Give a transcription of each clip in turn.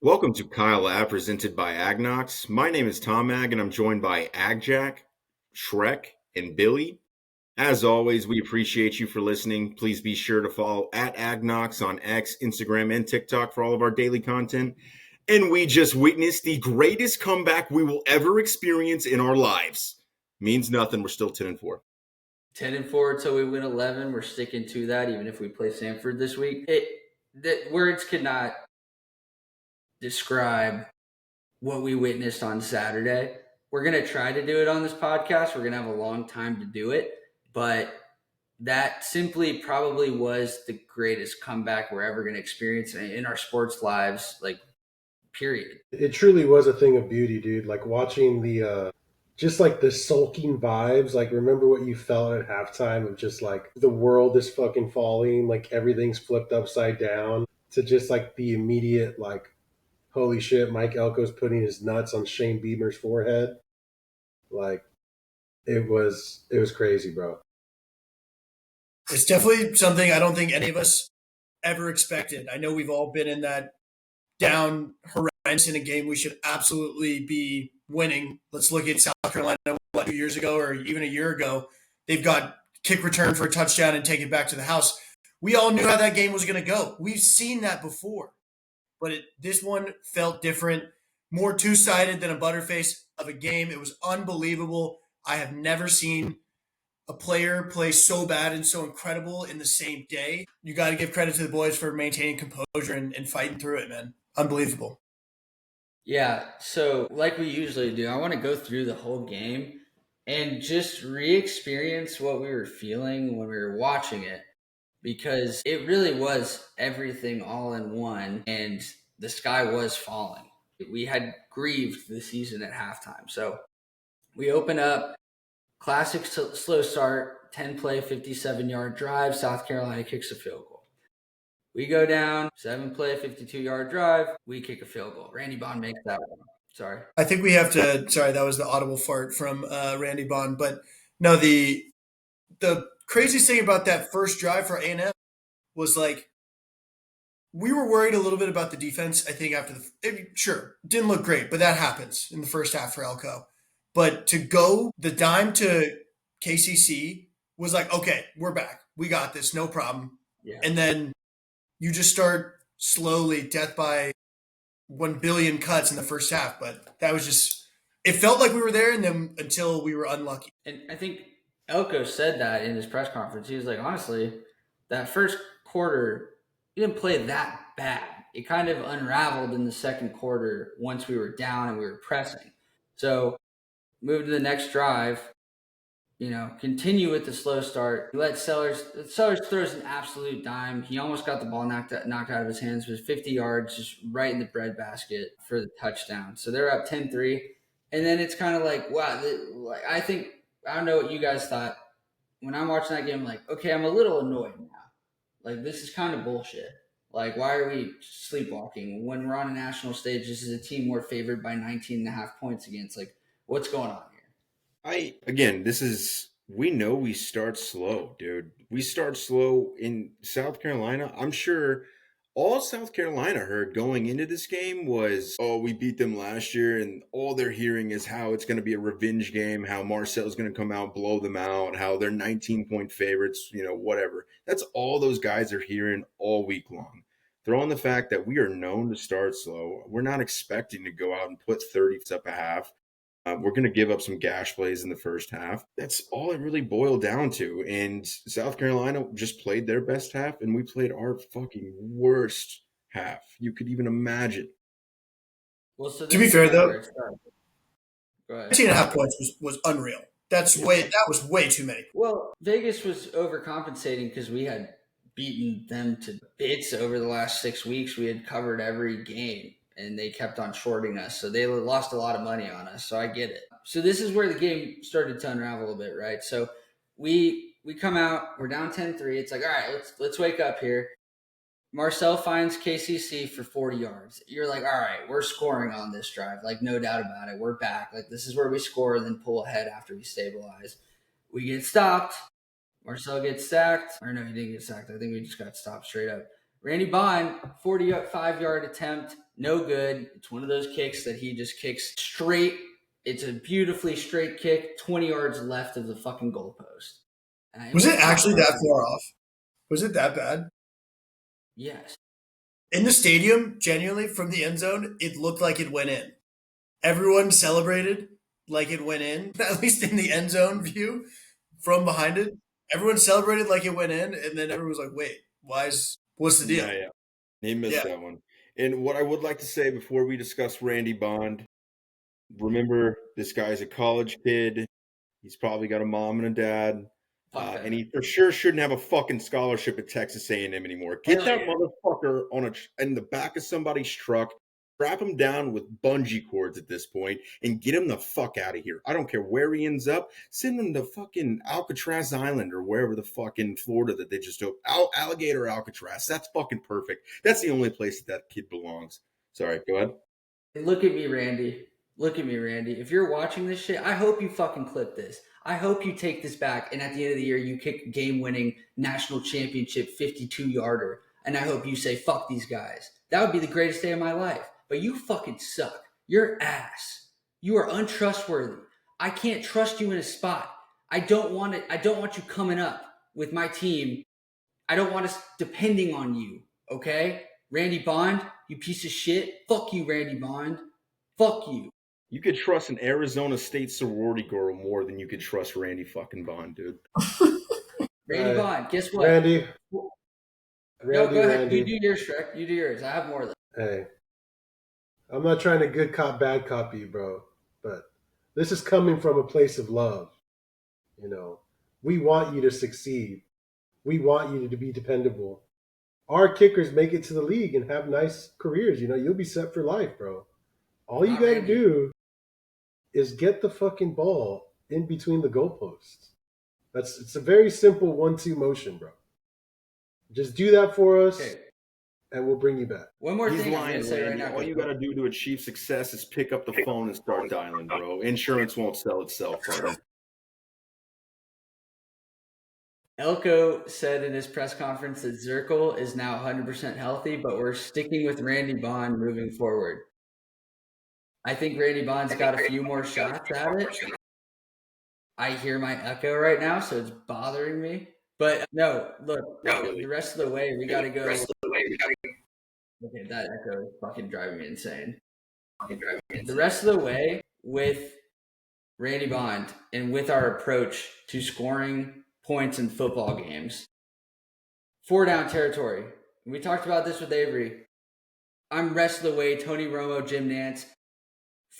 Welcome to Kyle Lab presented by AgKnocks. My name is Tom Ag and I'm joined by AgJack, Shrek, and Billy. As always, we appreciate you for listening. Please be sure to follow at AgKnocks on X, Instagram, and TikTok for all of our daily content. And we just witnessed the greatest comeback we will ever experience in our lives. Means nothing. We're still 10-4. 10-4 until we win 11. We're sticking to that, even if we play Samford this week. The words could not describe what we witnessed on Saturday. We're going to try to do it on this podcast. We're going to have a long time to do it, but that simply probably was the greatest comeback we're ever going to experience in our sports lives, like, period. It truly was a thing of beauty, dude. Like watching just like the sulking vibes. Like remember what you felt at halftime of just like the world is fucking falling, like everything's flipped upside down, to just like the immediate like, holy shit, Mike Elko's putting his nuts on Shane Bieber's forehead. Like it was crazy, bro. It's definitely something I don't think any of us ever expected. I know we've all been in that down horrendous in a game we should absolutely be winning. Let's look at South Carolina 2 years ago or even a year ago. They've got kick return for a touchdown and take it back to the house. We all knew how that game was going to go. We've seen that before. But this one felt different, more two-sided than a butterface of a game. It was unbelievable. I have never seen a player play so bad and so incredible in the same day. You got to give credit to the boys for maintaining composure and fighting through it, man. Unbelievable. Yeah, so like we usually do, I want to go through the whole game and just re-experience what we were feeling when we were watching it, because it really was everything all in one, and the sky was falling. We had grieved the season at halftime. So we open up, classic slow start, 10-play, 57-yard drive. South Carolina kicks a field goal. We go down, 7-play, 52-yard drive. We kick a field goal. Randy Bond makes that one. Sorry. I think we have to. Sorry, that was the audible fart from Randy Bond. But no, the craziest thing about that first drive for A&M was like we were worried a little bit about the defense. I think after sure, didn't look great, but that happens in the first half for Elko. But to go the dime to KCC was like, okay, we're back. We got this, no problem. Yeah. And then you just start slowly, death by 1 billion cuts in the first half. But that was just, it felt like we were there, and then until we were unlucky. And I think Elko said that in his press conference. He was like, honestly, that first quarter, he didn't play that bad. It kind of unraveled in the second quarter once we were down and we were pressing. So move to the next drive, continue with the slow start. You let Sellers throws an absolute dime. He almost got the ball knocked out of his hands. It was 50 yards, just right in the breadbasket for the touchdown. So they're up 10-3. And then it's kind of like, wow, I don't know what you guys thought. When I'm watching that game, I'm like, okay, I'm a little annoyed now. Like, this is kind of bullshit. Like, why are we sleepwalking? When we're on a national stage, this is a team we're favored by 19.5 points against. Like, what's going on here? We know we start slow, dude. We start slow in South Carolina. I'm sure all South Carolina heard going into this game was, oh, we beat them last year, and all they're hearing is how it's going to be a revenge game, how Marcel's going to come out, blow them out, how they're 19-point favorites, whatever. That's all those guys are hearing all week long. Throw in the fact that we are known to start slow. We're not expecting to go out and put 30 up a half. We're going to give up some gash plays in the first half. That's all it really boiled down to. And South Carolina just played their best half, and we played our fucking worst half you could even imagine. Well, so to be fair, though, go ahead. 19.5 points was unreal. That was way too many. Well, Vegas was overcompensating because we had beaten them to bits over the last 6 weeks. We had covered every game, and they kept on shorting us. So they lost a lot of money on us. So I get it. So this is where the game started to unravel a bit, right? So we come out, we're down 10-3. It's like, all right, let's wake up here. Marcel finds KCC for 40 yards. You're like, all right, we're scoring on this drive. Like, no doubt about it. We're back. Like, this is where we score and then pull ahead after we stabilize. We get stopped. Marcel gets sacked. Or no, he didn't get sacked. I think we just got stopped straight up. Randy Bond, 45-yard attempt, no good. It's one of those kicks that he just kicks straight. It's a beautifully straight kick, 20 yards left of the fucking goalpost. Was it actually that far off? Was it that bad? Yes. In the stadium, genuinely, from the end zone, it looked like it went in. Everyone celebrated like it went in, at least in the end zone view from behind it. Everyone celebrated like it went in, and then everyone was like, wait, what's the deal? Yeah. He missed Yeah. that one. And what I would like to say before we discuss Randy Bond, remember this guy's a college kid. He's probably got a mom and a dad. And he for sure shouldn't have a fucking scholarship at Texas A&M anymore. Get that motherfucker in the back of somebody's truck, strap him down with bungee cords at this point, and get him the fuck out of here. I don't care where he ends up. Send him to fucking Alcatraz Island or wherever the fucking Florida that they just opened. Alligator Alcatraz. That's fucking perfect. That's the only place that kid belongs. Sorry, go ahead. Look at me, Randy. Look at me, Randy. If you're watching this shit, I hope you fucking clip this. I hope you take this back, and at the end of the year, you kick a game-winning national championship 52-yarder, and I hope you say, fuck these guys. That would be the greatest day of my life. But you fucking suck. You're ass. You are untrustworthy. I can't trust you in a spot. I don't want you coming up with my team. I don't want us depending on you, okay? Randy Bond, you piece of shit. Fuck you, Randy Bond. Fuck you. You could trust an Arizona State sorority girl more than you could trust Randy fucking Bond, dude. Randy Bond, guess what? Randy. No, go ahead. Randy. You do yours, Shrek. You do yours. I have more of them. Hey, I'm not trying to good cop, bad cop you, bro. But this is coming from a place of love. You know, we want you to succeed. We want you to be dependable. Our kickers make it to the league and have nice careers. You know, you'll be set for life, bro. All you got to do is get the fucking ball in between the goalposts. It's a very simple 1-2 motion, bro. Just do that for us, and we'll bring you back. One more He's thing lying, I'm going to say right now. All you got to do to achieve success is pick up the phone and start dialing, bro. Insurance won't sell itself, bro. Elko said in his press conference that Zirkle is now 100% healthy, but we're sticking with Randy Bond moving forward. I think Randy Bond's got a few more shots at it. I hear my echo right now, so it's bothering me. But no, look, the rest of the way, we got to go. Okay, that echo is fucking driving me insane. The rest of the way with Randy Bond and with our approach to scoring points in football games, 4-down territory. We talked about this with Avery. I'm rest of the way, Tony Romo, Jim Nantz.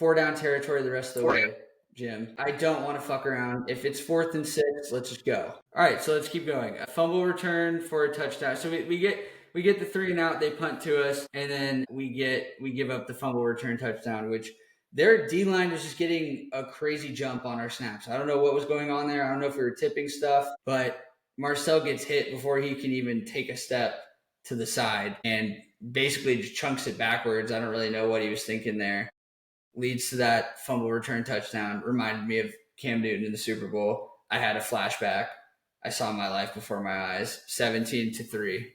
4-down territory the rest of the way, Jim. I don't want to fuck around. If it's 4th and 6, let's just go. All right, so let's keep going. A fumble return for a touchdown. So we get the 3 and out. They punt to us, and then we give up the fumble return touchdown, which their D-line was just getting a crazy jump on our snaps. I don't know what was going on there. I don't know if we were tipping stuff, but Marcel gets hit before he can even take a step to the side and basically just chunks it backwards. I don't really know what he was thinking there. Leads to that fumble return touchdown. Reminded me of Cam Newton in the Super Bowl. I had a flashback. I saw my life before my eyes. 17-3.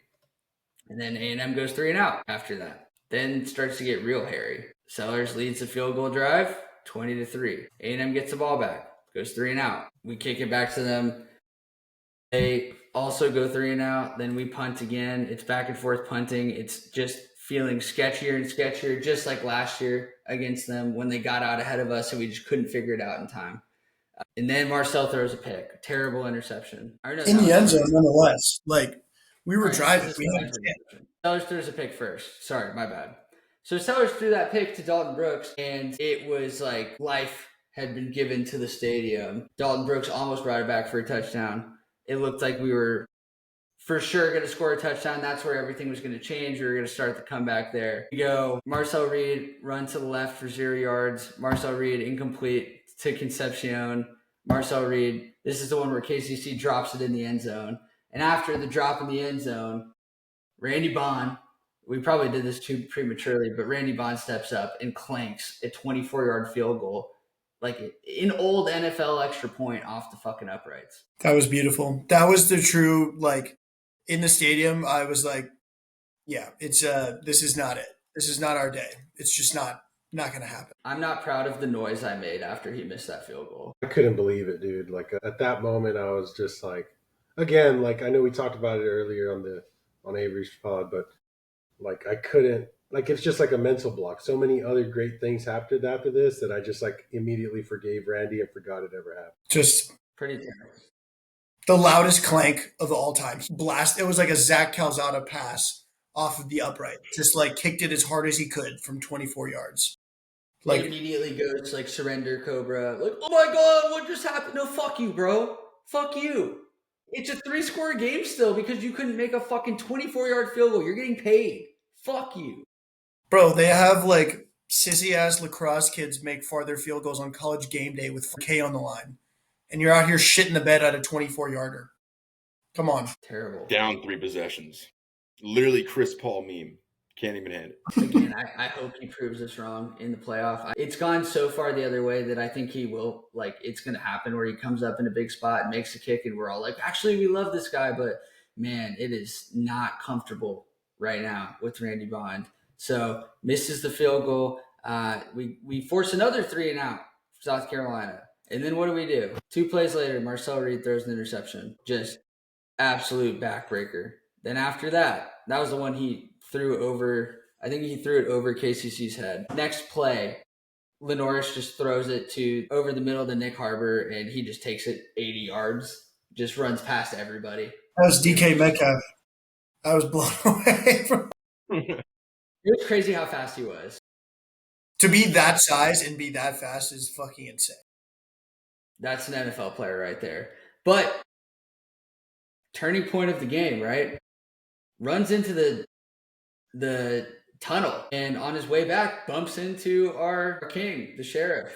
And then A&M goes 3 and out after that. Then it starts to get real hairy. Sellers leads the field goal drive, 20-3. A&M gets the ball back, goes 3 and out. We kick it back to them. They also go 3 and out. Then we punt again. It's back and forth punting. It's just feeling sketchier and sketchier, just like last year against them when they got out ahead of us and we just couldn't figure it out in time. And then Marcel throws a pick. Terrible interception. In the end zone, nonetheless. Like, we were driving. Sellers throws a pick first. Sorry, my bad. So Sellers threw that pick to Dalton Brooks, and it was like life had been given to the stadium. Dalton Brooks almost brought it back for a touchdown. It looked like we were for sure going to score a touchdown. That's where everything was going to change. We were going to start the comeback there. We go, Marcel Reed, run to the left for 0 yards. Marcel Reed, incomplete to Concepcion. Marcel Reed, this is the one where KCC drops it in the end zone. And after the drop in the end zone, Randy Bond, we probably did this too prematurely, but Randy Bond steps up and clanks a 24-yard field goal. Like an old NFL extra point off the fucking uprights. That was beautiful. That was the true, like, in the stadium, I was like, Yeah, it's this is not it. This is not our day. It's just not going to happen. I'm not proud of the noise I made after he missed that field goal. I couldn't believe it, dude. Like at that moment, I was just like, again, like I know we talked about it earlier on Avery's pod, but like I couldn't. Like it's just like a mental block. So many other great things happened after this that I just like immediately forgave Randy and forgot it ever happened. Just Pretty terrible. the loudest clank of all time. Blast. It was like a Zach Calzada pass off of the upright. Just like kicked it as hard as he could from 24 yards. Like, Like, immediately goes like surrender Cobra. Like, oh my god, what just happened? No, fuck you, bro. Fuck you. It's a 3-score game still because you couldn't make a fucking 24-yard field goal. You're getting paid. Fuck you. bro, they have like sissy ass lacrosse kids make farther field goals on college game day with K on the line. And you're out here shitting the bed at a 24-yarder. Come on. Terrible. Down 3 possessions. Literally Chris Paul meme. Can't even hand it. Again, I hope he proves us wrong in the playoff. It's gone so far the other way that I think he will. Like, it's going to happen where he comes up in a big spot and makes a kick, and we're all like, actually, we love this guy. But, man, it is not comfortable right now with Randy Bond. So, misses the field goal. We force another 3-and-out for South Carolina. And then what do? 2 plays later, Marcel Reed throws an interception. Just absolute backbreaker. Then after that was the one he threw over. I think he threw it over KCC's head. Next play, Lenoris just throws it over the middle to Nick Harbor, and he just takes it 80 yards. Just runs past everybody. That was DK Metcalf. I was blown away. It was crazy how fast he was. To be that size and be that fast is fucking insane. That's an NFL player right there. But turning point of the game, right? Runs into the tunnel, and on his way back bumps into our king, the sheriff,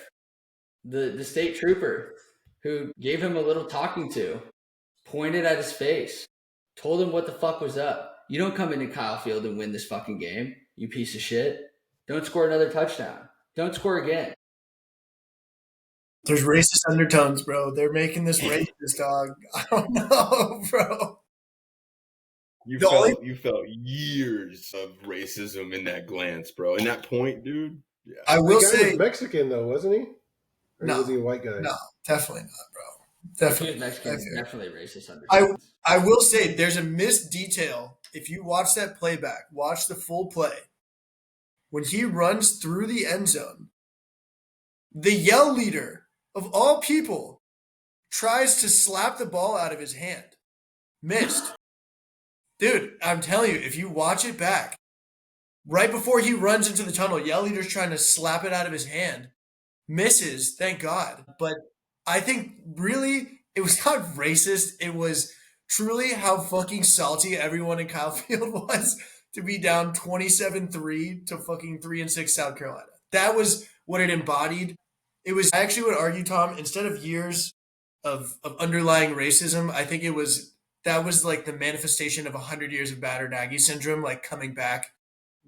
the state trooper, who gave him a little talking to, pointed at his face, told him what the fuck was up. You don't come into Kyle Field and win this fucking game, you piece of shit. Don't score another touchdown. Don't score again. There's racist undertones, bro. They're making this racist, dog. I don't know, bro. You The only- felt years of racism in that glance, bro. In that point, dude. Yeah. I The will guy say was Mexican though, wasn't he? Or No. was he a white guy? no, definitely not, bro. If he was Definitely. Mexican, it's definitely racist I undertones. I will say there's a missed detail. If you watch that playback, watch the full play. When he runs through the end zone, the yell leader of all people tries to slap the ball out of his hand. Missed. Dude, I'm telling you, if you watch it back, right before he runs into the tunnel, yell leader's trying to slap it out of his hand. Misses, thank God. But I think really it was not racist. It was truly how fucking salty everyone in Kyle Field was to be down 27-3 to fucking 3-6 South Carolina. That was what it embodied. It was, I actually would argue, Tom, instead of years of underlying racism, I think that was like the manifestation of 100 years of battered Aggie syndrome, like coming back.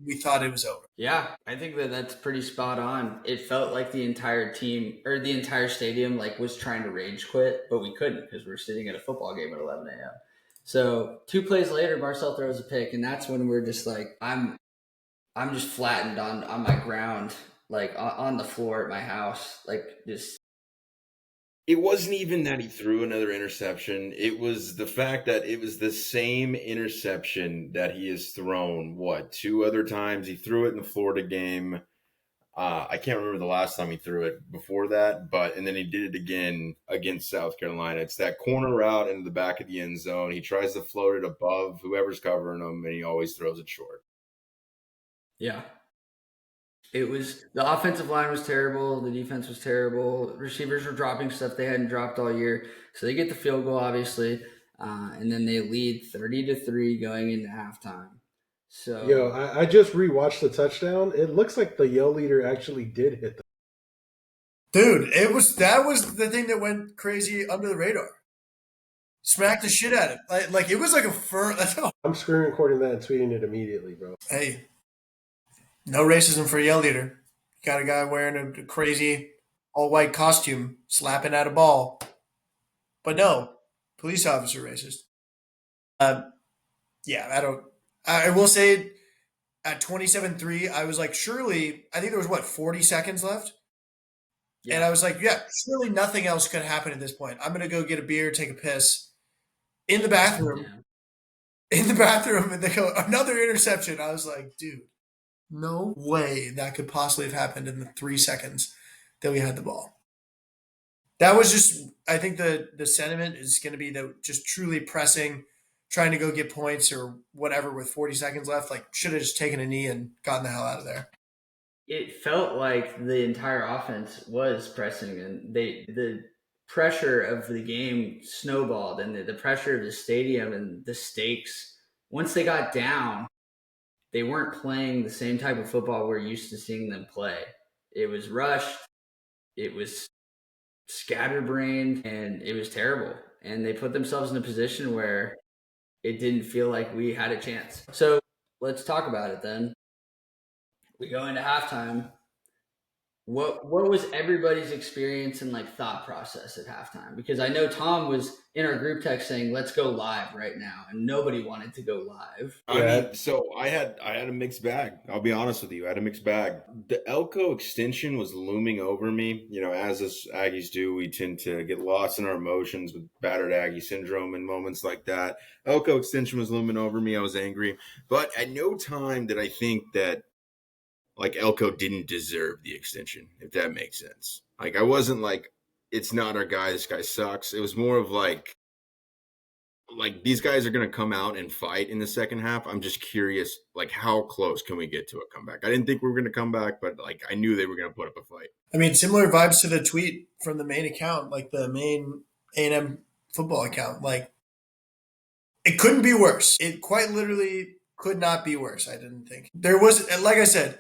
We thought it was over. Yeah, I think that's pretty spot on. It felt like the entire team or the entire stadium like was trying to rage quit, but we couldn't because we're sitting at a football game at 11 a.m. So 2 plays later, Marcel throws a pick, and that's when we're just like, I'm just flattened on my ground, like on the floor at my house, like just. It wasn't even that he threw another interception. It was the fact that it was the same interception that he has thrown, 2 other times? He threw it in the Florida game. I can't remember the last time he threw it before that, and then he did it again against South Carolina. It's that corner route into the back of the end zone. He tries to float it above whoever's covering him, and he always throws it short. Yeah. It was, the offensive line was terrible. The defense was terrible. Receivers were dropping stuff they hadn't dropped all year. So they get the field goal, obviously. And then they lead 30-3 going into halftime. So, Yo, I just rewatched the touchdown. It looks like the yell leader actually did hit the. Dude, that was the thing that went crazy under the radar. Smacked the shit out of it. Like it was like a firm. I'm screen recording that and tweeting it immediately, bro. Hey, no racism for a yell leader. You got a guy wearing a crazy all white costume slapping at a ball. But no, police officer racist. Yeah, I will say at 27-3, I was like, surely, I think there was what, 40 seconds left? And Yeah. I was like, yeah, surely nothing else could happen at this point. I'm going to go get a beer, take a piss in the bathroom. Yeah. In the bathroom, and they go, another interception. I was like, dude, no way that could possibly have happened in the 3 seconds that we had the ball. That was just, I think the sentiment is going to be that just truly pressing, trying to go get points or whatever with 40 seconds left. Like, should have just taken a knee and gotten the hell out of there. It felt like the entire offense was pressing, and the pressure of the game snowballed, and the pressure of the stadium and the stakes. Once they got down, they weren't playing the same type of football we're used to seeing them play. It was rushed, it was scatterbrained, and it was terrible. And they put themselves in a position where it didn't feel like we had a chance. So let's talk about it then. We go into halftime. What was everybody's experience and like thought process at halftime? Because I know Tom was in our group text saying, "Let's go live right now," and nobody wanted to go live. I mean, so I had a mixed bag. I'll be honest with you. I had a mixed bag. The Elko extension was looming over me. You know, as us Aggies do, we tend to get lost in our emotions with battered Aggie syndrome and moments like that. Elko extension was looming over me. I was angry. But at no time did I think that like Elko didn't deserve the extension, if that makes sense. Like I wasn't like, it's not our guy, this guy sucks. It was more of like these guys are going to come out and fight in the second half. I'm just curious, like how close can we get to a comeback? I didn't think we were going to come back, but like I knew they were going to put up a fight. I mean, similar vibes to the tweet from the main account, like the main A&M football account. Like, it couldn't be worse. It quite literally could not be worse, I didn't think. There was, like I said,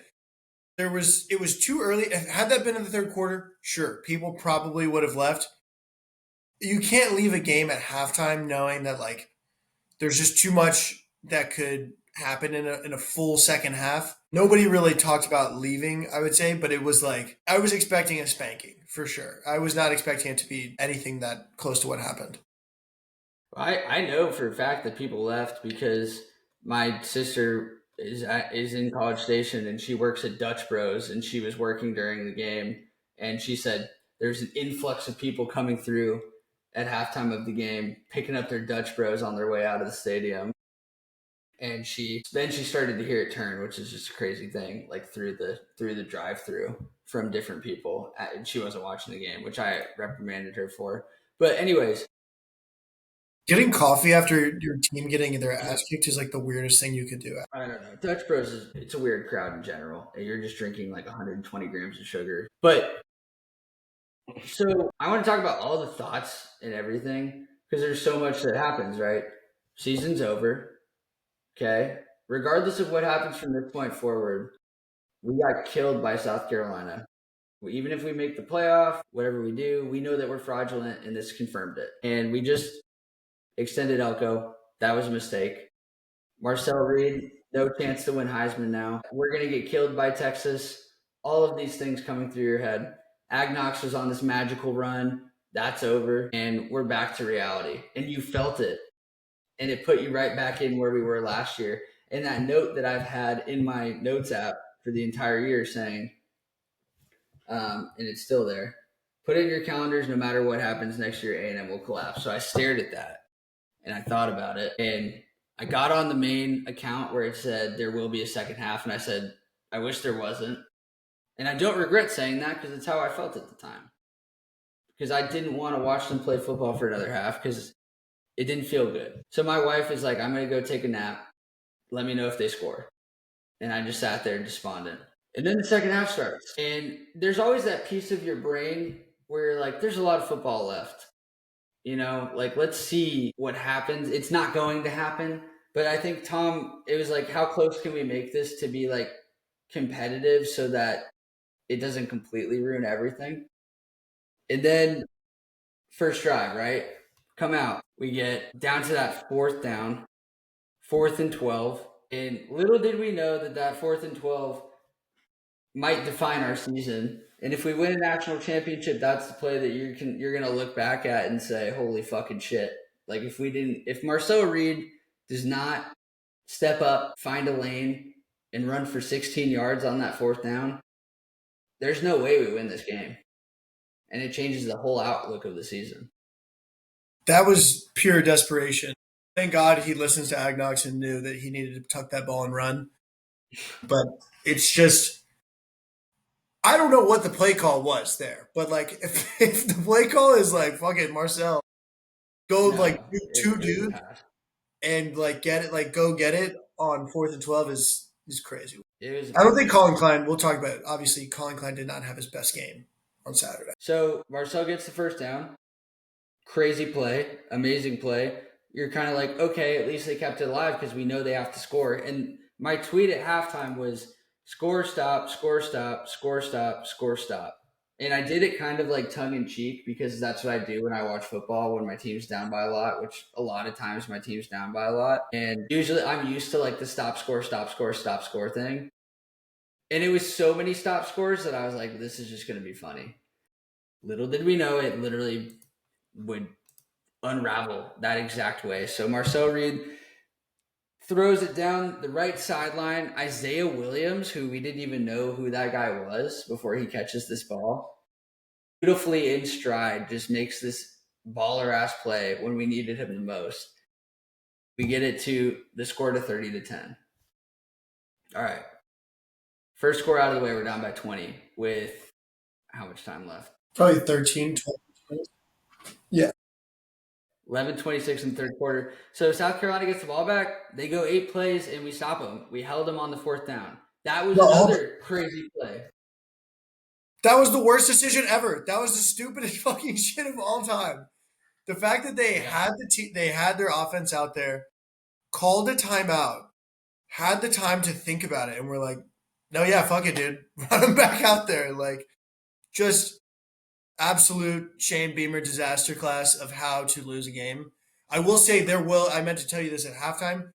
it was too early. Had that been in the third quarter, sure, people probably would have left. You can't leave a game at halftime knowing that like there's just too much that could happen in a full second half. Nobody really talked about leaving, I would say, but it was like I was expecting a spanking for sure. I was not expecting it to be anything that close to what happened. I know for a fact that people left because my sister is in College Station and she works at Dutch Bros, and she was working during the game, and she said there's an influx of people coming through at halftime of the game, picking up their Dutch Bros on their way out of the stadium. And she started to hear it turn, which is just a crazy thing, like through the drive through from different people. And she wasn't watching the game, which I reprimanded her for. But anyways, Getting coffee after your team getting their ass kicked is like the weirdest thing you could do. I don't know. Dutch Bros it's a weird crowd in general. You're just drinking like 120 grams of sugar. But so I want to talk about all the thoughts and everything because there's so much that happens, right? Season's over. Okay. Regardless of what happens from this point forward, we got killed by South Carolina. Even if we make the playoff, whatever we do, we know that we're fraudulent, and this confirmed it. And we just extended Elko. That was a mistake. Marcel Reed, no chance to win Heisman now. We're going to get killed by Texas. All of these things coming through your head. AgKnocks was on this magical run. That's over. And we're back to reality. And you felt it. And it put you right back in where we were last year. And that note that I've had in my notes app for the entire year saying, and it's still there, put it in your calendars, no matter what happens next year, A&M will collapse. So I stared at that and I thought about it. And I got on the main account where it said there will be a second half. And I said, I wish there wasn't. And I don't regret saying that because it's how I felt at the time. Because I didn't want to watch them play football for another half because it didn't feel good. So my wife is like, I'm going to go take a nap. Let me know if they score. And I just sat there despondent. And then the second half starts. And there's always that piece of your brain where you're like, there's a lot of football left. You know, like, let's see what happens. It's not going to happen. But I think, Tom, it was like, how close can we make this to be like competitive so that it doesn't completely ruin everything? And then first drive, right? Come out. We get down to that fourth down, 4th and 12. And little did we know that 4th and 12 might define our season. And if we win a national championship, that's the play that you're gonna look back at and say, holy fucking shit. Like if Marcel Reed does not step up, find a lane, and run for 16 yards on that fourth down, there's no way we win this game. And it changes the whole outlook of the season. That was pure desperation. Thank God he listens to AgKnocks and knew that he needed to tuck that ball and run. But it's just, I don't know what the play call was there. But like, if the play call is like, fuck it, Marcel, go No, like two it was a dudes pass. and like get it, like go get it on 4th and 12 is crazy. It was. I don't think Colin Klein. We'll talk about it. Obviously, Colin Klein did not have his best game on Saturday. So Marcel gets the first down. Crazy play, amazing play. You're kind of like, okay, at least they kept it alive because we know they have to score. And my tweet at halftime was score, stop, score, stop, score, stop, score, stop. And I did it kind of like tongue in cheek because that's what I do when I watch football when my team's down by a lot, which a lot of times my team's down by a lot. And usually I'm used to like the stop, score, stop, score, stop, score thing. And it was so many stop scores that I was like, this is just going to be funny. Little did we know it literally would unravel that exact way. So Marcel Reed throws it down the right sideline. Isaiah Williams, who we didn't even know who that guy was before he catches this ball, beautifully in stride, just makes this baller ass play when we needed him the most. We get it to the score to 30-10. All right. First score out of the way, we're down by 20 with how much time left? Probably 13, 12. Yeah. 11:26 in the third quarter. So South Carolina gets the ball back. They go 8 plays, and we stop them. We held them on the fourth down. That was another crazy play. That was the worst decision ever. That was the stupidest fucking shit of all time. The fact that they had they had their offense out there, called a timeout, had the time to think about it, and we're like, no, yeah, fuck it, dude. Run them back out there. Like, just absolute Shane Beamer disaster class of how to lose a game. I will say I meant to tell you this at halftime.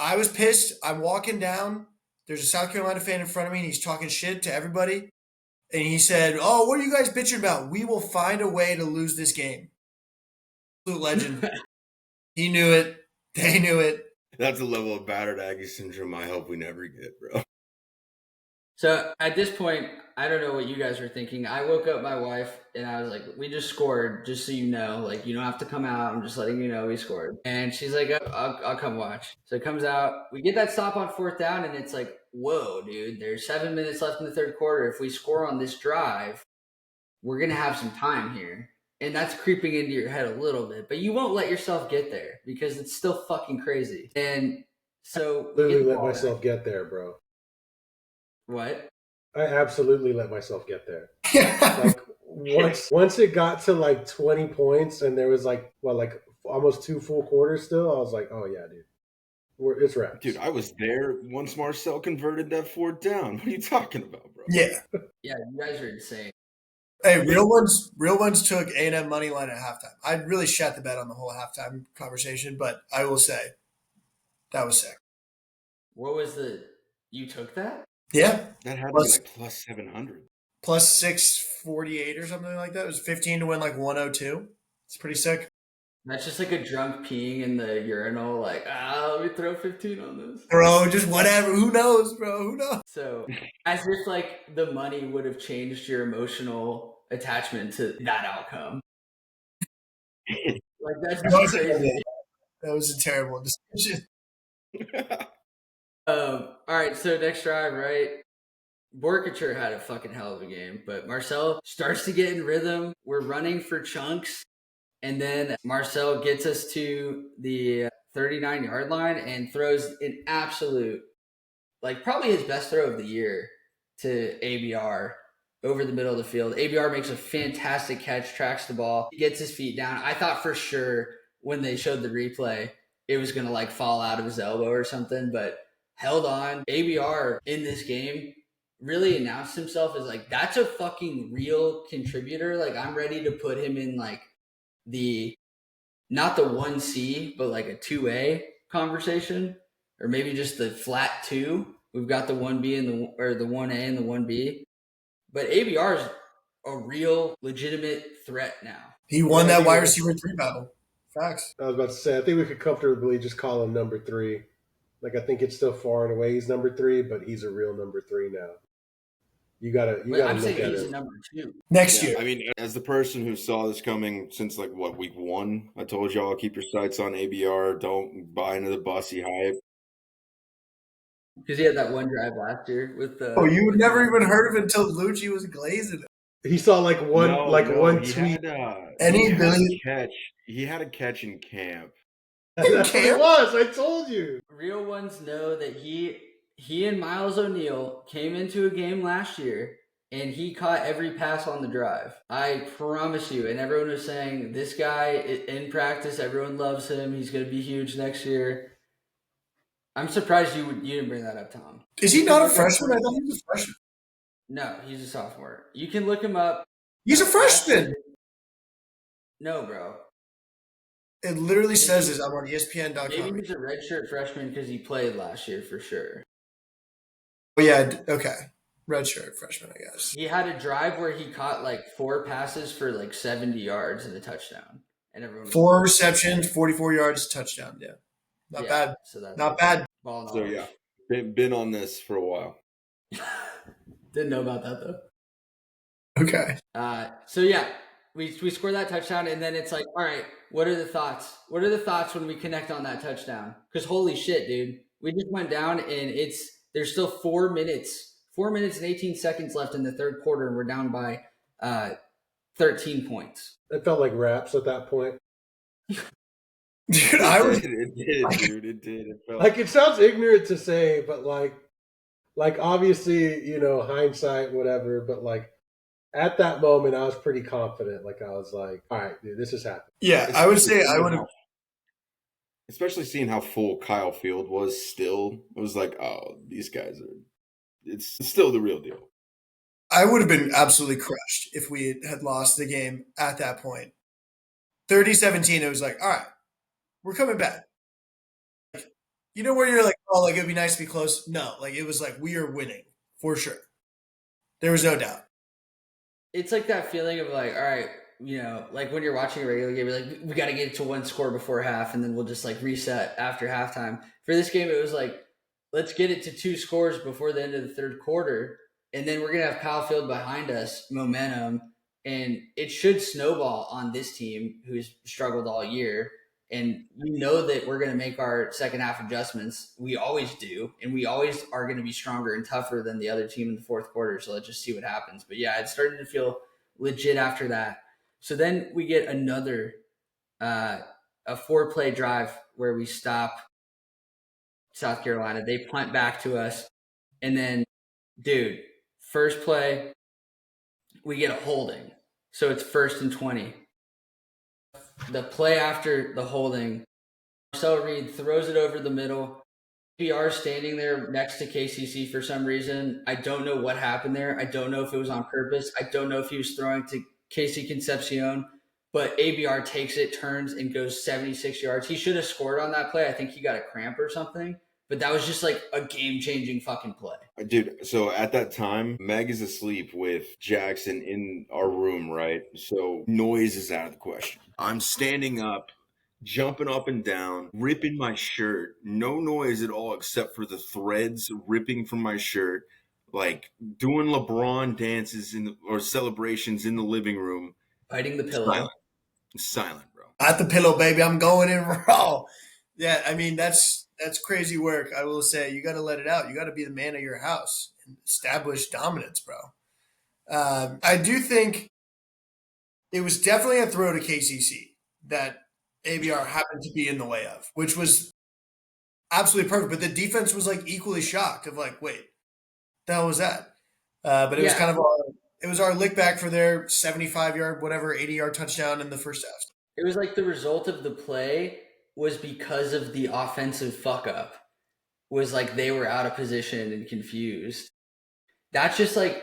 I was pissed. I'm walking down. There's a South Carolina fan in front of me, and he's talking shit to everybody. And he said, oh, what are you guys bitching about? We will find a way to lose this game. Absolute legend. He knew it. They knew it. That's a level of battered Aggie syndrome I hope we never get, bro. So at this point, I don't know what you guys were thinking. I woke up my wife and I was like, we just scored, just so you know. Like, you don't have to come out. I'm just letting you know we scored. And she's like, oh, I'll come watch. So it comes out. We get that stop on fourth down, and it's like, whoa, dude, there's 7 minutes left in the third quarter. If we score on this drive, we're going to have some time here. And that's creeping into your head a little bit. But you won't let yourself get there because it's still fucking crazy. And so Literally let myself get there, bro. What? I absolutely let myself get there. Like once it got to like 20 points and there was like almost 2 full quarters still, I was like, oh yeah, dude. It's wraps. Dude, I was there once Marcel converted that fourth down. What are you talking about, bro? Yeah. Yeah, you guys are insane. Hey, real ones took A&M money line at halftime. I really shat the bed on the whole halftime conversation, but I will say that was sick. What was you took that? Yeah. That had to be like plus 700. Plus 648 or something like that. It was 15 to win like 102. It's pretty sick. That's just like a drunk peeing in the urinal, like, let me throw 15 on this. Bro, just whatever. Who knows, bro? Who knows? So, as if like the money would have changed your emotional attachment to that outcome. Like, that's just crazy. That was a terrible decision. All right, so next drive, right? Borkature had a fucking hell of a game, but Marcel starts to get in rhythm. We're running for chunks. And then Marcel gets us to the 39-yard line and throws an absolute, like probably his best throw of the year to ABR over the middle of the field. ABR makes a fantastic catch, tracks the ball, gets his feet down. I thought for sure when they showed the replay, it was going to like fall out of his elbow or something, but held on. ABR in this game really announced himself as like, that's a fucking real contributor. Like, I'm ready to put him in like, not the 1C, but like a 2A conversation, or maybe just the flat 2. We've got the 1B and the 1A and the 1B. But ABR is a real legitimate threat now. He won that wide receiver 3 battle. Facts. I was about to say, I think we could comfortably just call him number 3. Like I think it's still far and away he's number 3, but he's a real number 3 now. You gotta I'm look saying at he's a him. number 2. Next Yeah, year. I mean, as the person who saw this coming since like what week 1, I told y'all keep your sights on ABR. Don't buy into the bossy hype. Because he had that one drive last year with Oh, you with never Matt. even heard of it until Lucci was glazing it. He saw like one He tweet. Any had a billion catch. He had a catch in camp. That's what it camp? was. I told you. Real ones know that he and Miles O'Neill came into a game last year and he caught every pass on the drive. I promise you. And everyone was saying, this guy in practice, everyone loves him. He's going to be huge next year. I'm surprised you didn't bring that up, Tom. Is he not a freshman? I thought he was a freshman. No, he's a sophomore. You can look him up. He's a freshman. No, bro. It literally says this. I'm on ESPN.com. Maybe he's a redshirt freshman because he played last year for sure. Oh, yeah. Okay. Redshirt freshman, I guess. He had a drive where he caught like 4 passes for like 70 yards and a touchdown. And everyone 4 receptions, 44 yards, touchdown. Yeah. Not bad. So that's Not bad. ball So yeah, been on this for a while. Didn't know about that though. Okay. So yeah, we score that touchdown, and then it's like, all right, what are the thoughts? What are the thoughts when we connect on that touchdown? Because holy shit, dude, we just went down, and there's still 4 minutes and 18 seconds left in the third quarter, and we're down by 13 points. It felt like raps at that point. Dude, It did, dude. It did. It felt Like it sounds ignorant to say, but like obviously, hindsight, whatever, but like at that moment I was pretty confident. Like I was like, all right, dude, this is happening. Yeah, I would say I would have. Especially seeing how full Kyle Field was still, it was like, oh, these guys are, it's still the real deal. I would have been absolutely crushed if we had lost the game at that point. 30-17, it was like, all right, we're coming back. You know where you're like, oh, like it'd be nice to be close? No, like it was like we are winning for sure. There was no doubt. It's like that feeling of like, all right, like when you're watching a regular game, you're like, we got to get it to 1 score before half, and then we'll just like reset after halftime. For this game, it was like, let's get it to 2 scores before the end of the third quarter, and then we're gonna have Kyle Field behind us, momentum, and it should snowball on this team who's struggled all year. And that we're going to make our second half adjustments. We always do. And we always are going to be stronger and tougher than the other team in the fourth quarter. So let's just see what happens. But yeah, it started to feel legit after that. So then we get another, a 4-play drive where we stop South Carolina. They punt back to us. And then, dude, first play, we get a holding. So it's 1st and 20. The play after the holding, Marcel Reed throws it over the middle. PR standing there next to KCC for some reason. I don't know what happened there. I don't know if it was on purpose. I don't know if he was throwing to Casey Concepcion, but ABR takes it, turns, and goes 76 yards. He should have scored on that play. I think he got a cramp or something. But that was just like a game-changing fucking play. Dude, so at that time, Meg is asleep with Jackson in our room, right? So noise is out of the question. I'm standing up, jumping up and down, ripping my shirt. No noise at all except for the threads ripping from my shirt. Like doing LeBron dances or celebrations in the living room. Biting the pillow. Silent, bro. At the pillow, baby. I'm going in raw. Yeah, I mean, that's crazy work. I will say you got to let it out. You got to be the man of your house and establish dominance, bro. I do think it was definitely a throw to KCC that ABR happened to be in the way of, which was absolutely perfect. But the defense was like equally shocked of like, wait, the hell was that? But it was kind of our lick back for their 75-yard, whatever, 80-yard touchdown in the first half. It was like the result of the play was because of the offensive fuck up. Was like they were out of position and confused. That's just like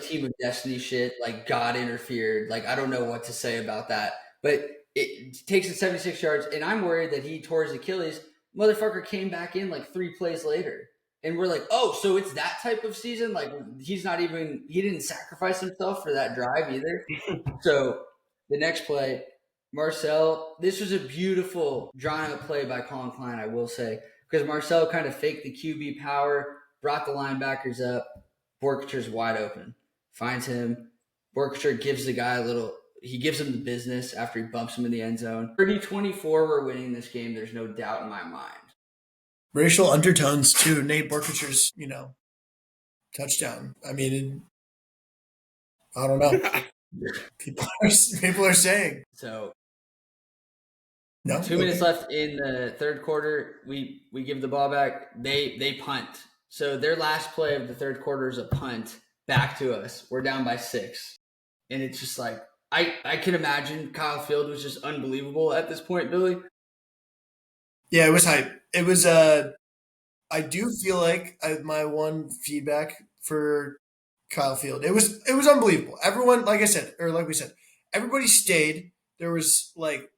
Team of Destiny shit. Like God interfered. Like I don't know what to say about that. But it takes it 76 yards, and I'm worried that he tore his Achilles. Motherfucker came back in like 3 plays later. And we're like, oh, so it's that type of season? Like he didn't sacrifice himself for that drive either. So the next play, Marcel, this was a beautiful drawn out play by Colin Klein, I will say. because Marcel kind of faked the QB power, brought the linebackers up. Borkacher's wide open, finds him. Borkacher gives the guy he gives him the business after he bumps him in the end zone. 30-24, we're winning this game. There's no doubt in my mind. Racial undertones too. Nate Borkacher's, touchdown. I mean, I don't know. People are saying. So No. 2 minutes left in the third quarter. We give the ball back. They punt. So their last play of the third quarter is a punt back to us. We're down by 6. And it's just like, I can imagine Kyle Field was just unbelievable at this point, Billy. Yeah, it was hype. It was, I do feel like my one feedback for Kyle Field, it was unbelievable. Everyone, like we said, everybody stayed. There was like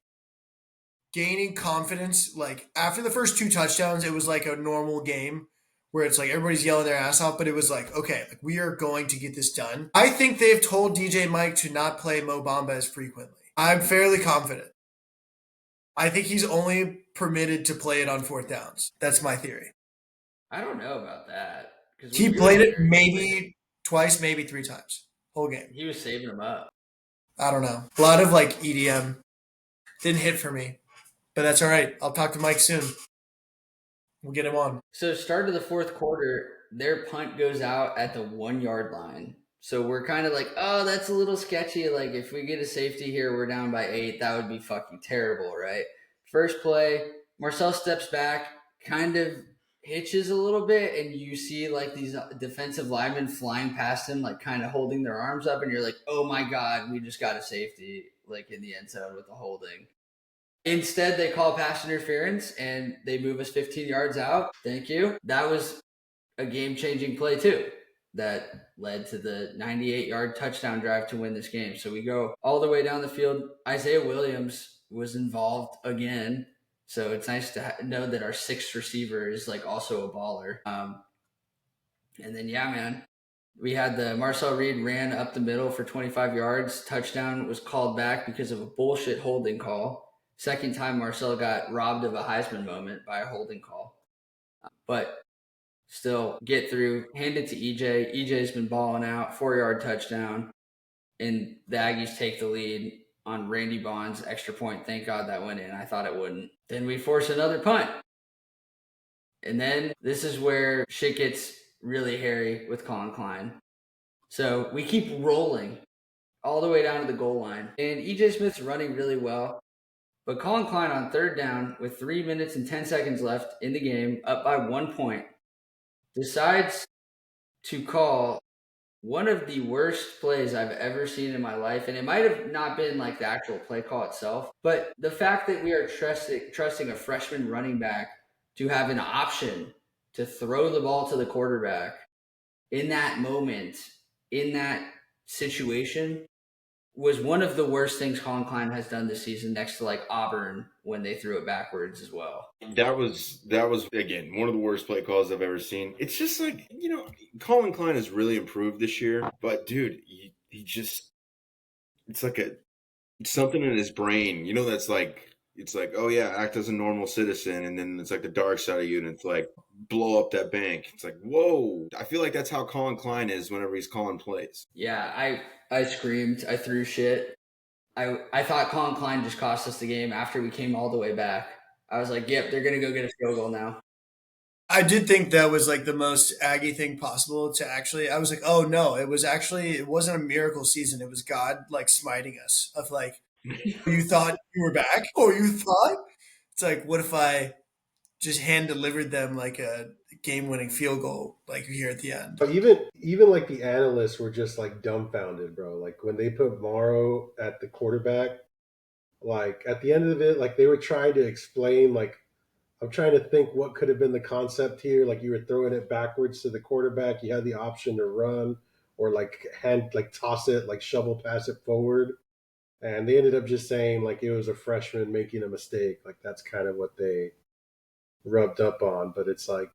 gaining confidence. Like after the first 2 touchdowns, it was like a normal game where it's like everybody's yelling their ass off, but it was like, okay, like we are going to get this done. I think they've told DJ Mike to not play Mo Bamba as frequently. I'm fairly confident. I think he's only permitted to play it on 4th downs. That's my theory. I don't know about that. He played it maybe twice, maybe 3 times. Whole game. He was saving them up. I don't know. A lot of like EDM didn't hit for me, but that's all right. I'll talk to Mike soon. We'll get him on. So start of the fourth quarter, their punt goes out at the 1-yard line. So we're kind of like, oh, that's a little sketchy. Like if we get a safety here, we're down by 8. That would be fucking terrible, right? First play, Marcel steps back, kind of hitches a little bit, and you see like these defensive linemen flying past him, like kind of holding their arms up, and you're like, oh my God, we just got a safety like in the end zone with the holding. Instead, they call pass interference and they move us 15 yards out. Thank you. That was a game-changing play too that led to the 98-yard touchdown drive to win this game. So we go all the way down the field. Isaiah Williams was involved again. So it's nice to know that our 6th receiver is like also a baller. And then, yeah, man, we had the Marcel Reed ran up the middle for 25 yards. Touchdown was called back because of a bullshit holding call. Second time Marcel got robbed of a Heisman moment by a holding call. But still get through, hand it to EJ. EJ's been balling out, 4-yard touchdown. And the Aggies take the lead on Randy Bond's extra point. Thank God that went in. I thought it wouldn't. Then we force another punt. And then this is where shit gets really hairy with Colin Klein. So we keep rolling all the way down to the goal line. And EJ Smith's running really well. But Colin Klein on 3rd down with 3 minutes and 10 seconds left in the game, up by 1 point, decides to call one of the worst plays I've ever seen in my life. And it might have not been like the actual play call itself, but the fact that we are trusting a freshman running back to have an option to throw the ball to the quarterback in that moment, in that situation, was one of the worst things Colin Klein has done this season, next to like Auburn when they threw it backwards as well. That was again one of the worst play calls I've ever seen. It's just like, Colin Klein has really improved this year, but dude, he just, it's like something in his brain, that's like, it's like, oh yeah, act as a normal citizen, and then it's like the dark side of you, and it's like blow up that bank. It's like, whoa. I feel like that's how Colin Klein is whenever he's calling plays. Yeah, I screamed. I threw shit. I thought Colin Klein just cost us the game after we came all the way back. I was like, yep, they're going to go get a field goal now. I did think that was like the most Aggie thing possible to actually, I was like, oh no, it wasn't a miracle season. It was God like smiting us of like, you thought you were back? Oh, you thought? It's like, what if I just hand delivered them like a game-winning field goal like here at the end? But even like the analysts were just like dumbfounded, bro. Like when they put Morrow at the quarterback, like at the end of it, like they were trying to explain, like, I'm trying to think what could have been the concept here. Like you were throwing it backwards to the quarterback. You had the option to run or like toss it, like shovel pass it forward. And they ended up just saying like it was a freshman making a mistake. Like that's kind of what they rubbed up on. But it's like,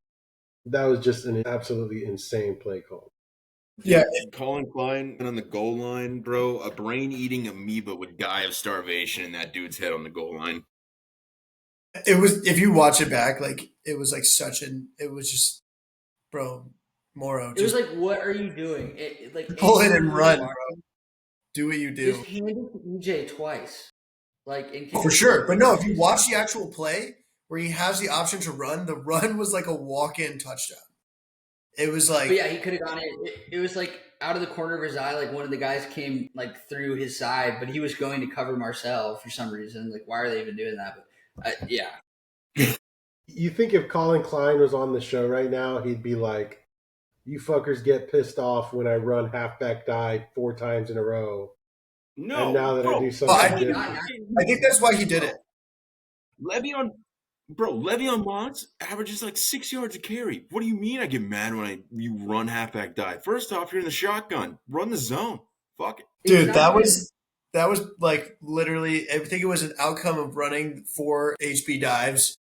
that was just an absolutely insane play call. Yeah. Colin Klein on the goal line, bro. A brain-eating amoeba would die of starvation in that dude's head on the goal line. It was, if you watch it back, like it was like such an, it was just, bro, Moro, It was just like, what are you doing? Like pull it anyone and who was run, bro. watching, Do what you just do. hand it to EJ twice, like and Oh, kick for a field sure. But goal. no, Like if you just watch the actual play where he has the option to run, the run was like a walk-in touchdown. It was But like, yeah, he could have gone in. It was like out of the corner of his eye, like one of the guys came like through his side, but he was going to cover Marcel for some reason. Like, why are they even doing that? But yeah, You think if Colin Klein was on the show right now, he'd be like, "You fuckers get pissed off when I run halfback dive 4 times in a row, and No, now that I do bro. well, something no, I, not now. different." I think that's why he did it. Bro, Le'Veon, Le'Veon Mott's averages like 6 yards a carry. What do you mean I get mad when you run halfback dive? First off, you're in the shotgun. Run the zone. Fuck it. It's Dude, not even. that was like literally, I think it was an outcome of running 4 HB dives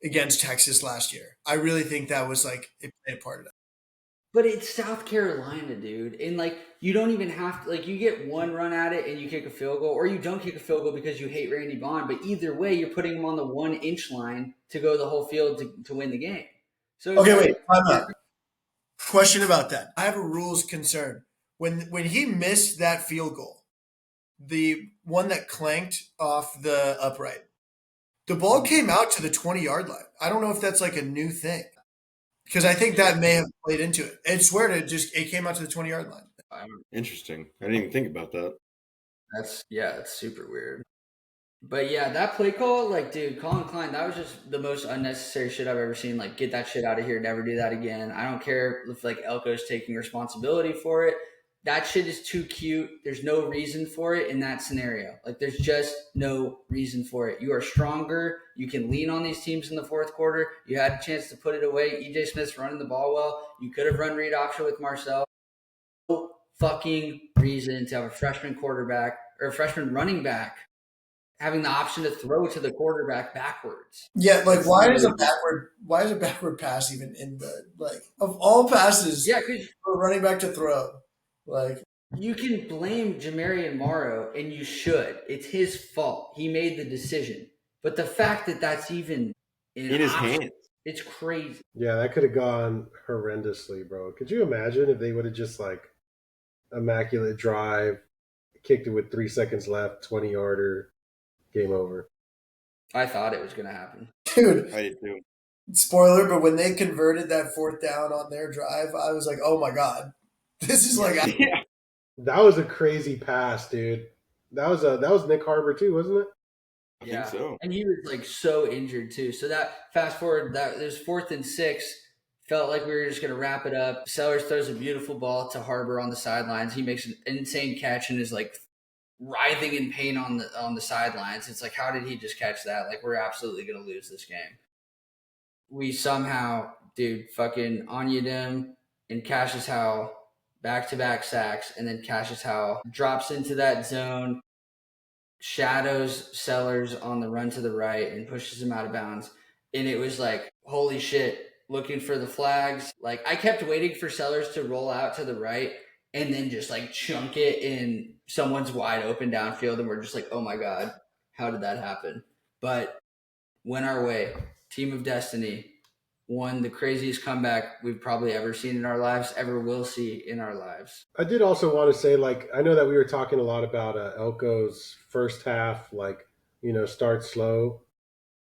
against Texas last year. I really think that was like, it played a part of that. But it's South Carolina, dude, and like you don't even have to. Like you get one run at it and you kick a field goal, or you don't kick a field goal because you hate Randy Bond. But either way, you're putting him on the 1 inch line to go the whole field to win the game. So it's Okay, like wait, time you're out. Question about that. I have a rules concern. When he missed that field goal, the one that clanked off the upright, the ball came out to the 20-yard line. I don't know if that's like a new thing because I think that may have played into it. I swear to just it came out to the 20-yard line. Interesting. I didn't even think about that. that's yeah, it's super weird. But yeah, that play call, like, dude, Colin Klein, that was just the most unnecessary shit I've ever seen. Like, get that shit out of here. Never do that again. I don't care if, like, Elko's taking responsibility for it. That shit is too cute. There's no reason for it in that scenario. Like, there's just no reason for it. You are stronger. You can lean on these teams in the fourth quarter. You had a chance to put it away. EJ Smith's running the ball well. You could have run read option with Marcel. No fucking reason to have a freshman quarterback or a freshman running back having the option to throw to the quarterback backwards. Yeah, like It's literally why is a backward pass even in the, like, of all passes yeah, because for a running back to throw? Like, you can blame Jamarian Morrow, and you should. It's his fault. He made the decision. But the fact that that's even an In his option, hands. it's crazy. Yeah, that could have gone horrendously, bro. Could you imagine if they would have just like immaculate drive, kicked it with 3 seconds left, 20-yarder, game over. I thought it was going to happen. dude, I did too. spoiler, but when they converted that fourth down on their drive, I was like, oh my God. This is like, Yeah. That was a crazy pass, dude. That was Nick Harbor too, wasn't it? I Yeah. think so. And he was like so injured too. So that fast forward, that there's 4th and 6. Felt like we were just going to wrap it up. Sellers throws a beautiful ball to Harbor on the sidelines. He makes an insane catch and is like writhing in pain on the sidelines. It's like, how did he just catch that? Like, we're absolutely going to lose this game. We somehow, dude, fucking Onyedem and Cassius Howell back-to-back sacks, and then Cassius Howell drops into that zone, shadows Sellers on the run to the right, and pushes him out of bounds. And it was like, holy shit, looking for the flags. Like, I kept waiting for Sellers to roll out to the right and then just like chunk it in someone's wide open downfield. And we're just like, oh my God, how did that happen? But went our way. Team of Destiny won the craziest comeback we've probably ever seen in our lives, ever will see in our lives. I did also want to say, like, I know that we were talking a lot about Elko's first half, like, start slow.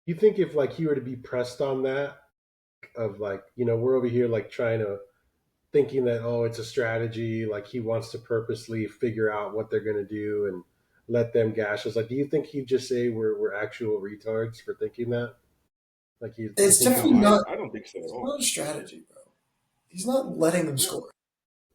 You think if like he were to be pressed on that, of like, we're over here like trying to thinking that, oh, it's a strategy, like he wants to purposely figure out what they're gonna do and let them gash us. Like, do you think he'd just say we're actual retards for thinking that? Like, you it's think No, definitely he? not, I don't think so at it's all. not a strategy, bro. He's not letting them No. score.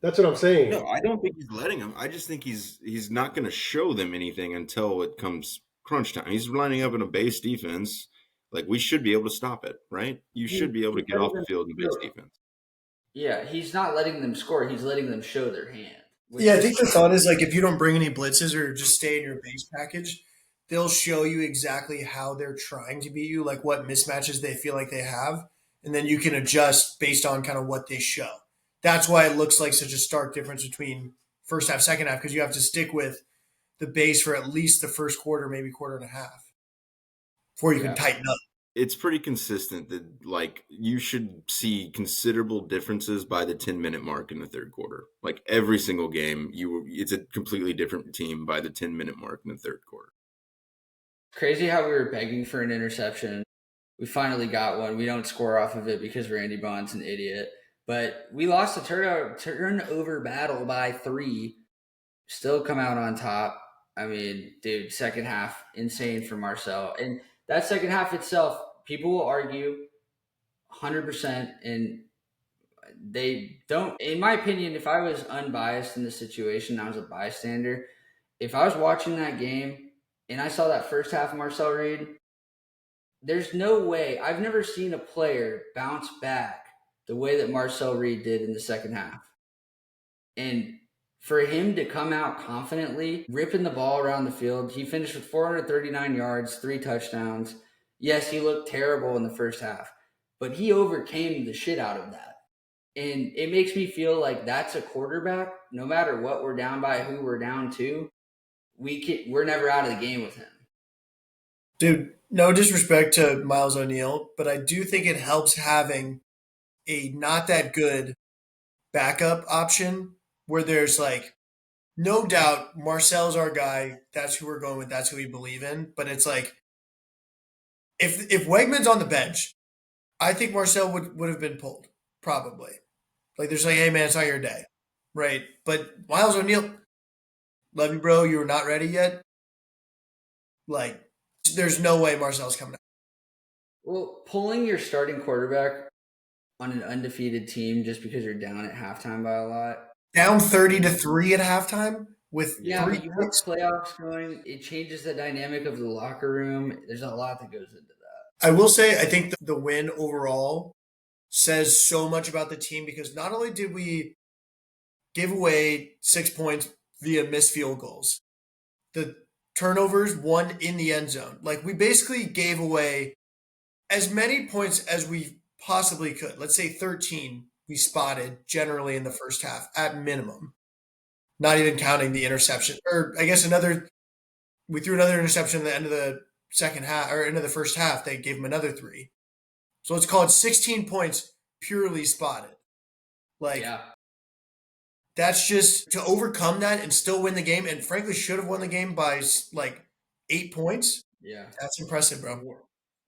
That's what I'm saying. No, I don't think he's letting him. I just think he's not going to show them anything until it comes crunch time. He's lining up in a base defense. Like, we should be able to stop it, right? You should be able to get off the field in base defense. Yeah, he's not letting them score. He's letting them show their hand. Yeah, I think the thought is like if you don't bring any blitzes or just stay in your base package, they'll show you exactly how they're trying to beat you, like what mismatches they feel like they have, and then you can adjust based on kind of what they show. That's why it looks like such a stark difference between first half, second half, because you have to stick with the base for at least the first quarter, maybe quarter and a half. before you can Yeah. tighten up. It's pretty consistent that like you should see considerable differences by the 10-minute mark in the third quarter. Like every single game, it's a completely different team by the 10-minute mark in the third quarter. Crazy how we were begging for an interception. We finally got one. We don't score off of it because Randy Bond's an idiot. But we lost a turnover battle by 3. Still come out on top. I mean, dude, second half, insane for Marcel. And that second half itself, people will argue 100%. And they don't, in my opinion, if I was unbiased in the situation, I was a bystander. If I was watching that game and I saw that first half of Marcel Reed, there's no way. I've never seen a player bounce back the way that Marcel Reed did in the second half. And for him to come out confidently, ripping the ball around the field, he finished with 439 yards, 3 touchdowns. Yes, he looked terrible in the first half, but he overcame the shit out of that. And it makes me feel like that's a quarterback. No matter what we're down by, who we're down to, we're never out of the game with him. Dude, no disrespect to Miles O'Neill, but I do think it helps having a not that good backup option where there's like no doubt Marcel's our guy. That's who we're going with. That's who we believe in. But it's like if Wegman's on the bench, I think Marcel would have been pulled probably. Like there's like, hey man, it's not your day, right? But Miles O'Neill, love you, bro. You were not ready yet. Like there's no way Marcel's coming out. Well, pulling your starting quarterback on an undefeated team just because you're down at halftime by a lot. Down 30-3 at halftime with Yeah, 3 but you have playoffs going. It changes the dynamic of the locker room. There's a lot that goes into that. I will say, I think the win overall says so much about the team because not only did we give away 6 points via missed field goals, the turnovers, 1 in the end zone. Like we basically gave away as many points as we possibly could. Let's say 13 we spotted generally in the first half at minimum. Not even counting the interception. Or I guess we threw another interception at the end of the second half or end of the first half. They gave him another 3. So let's call it 16 points purely spotted. Like Yeah. that's just to overcome that and still win the game and frankly should have won the game by like 8 points. Yeah. That's impressive, bro.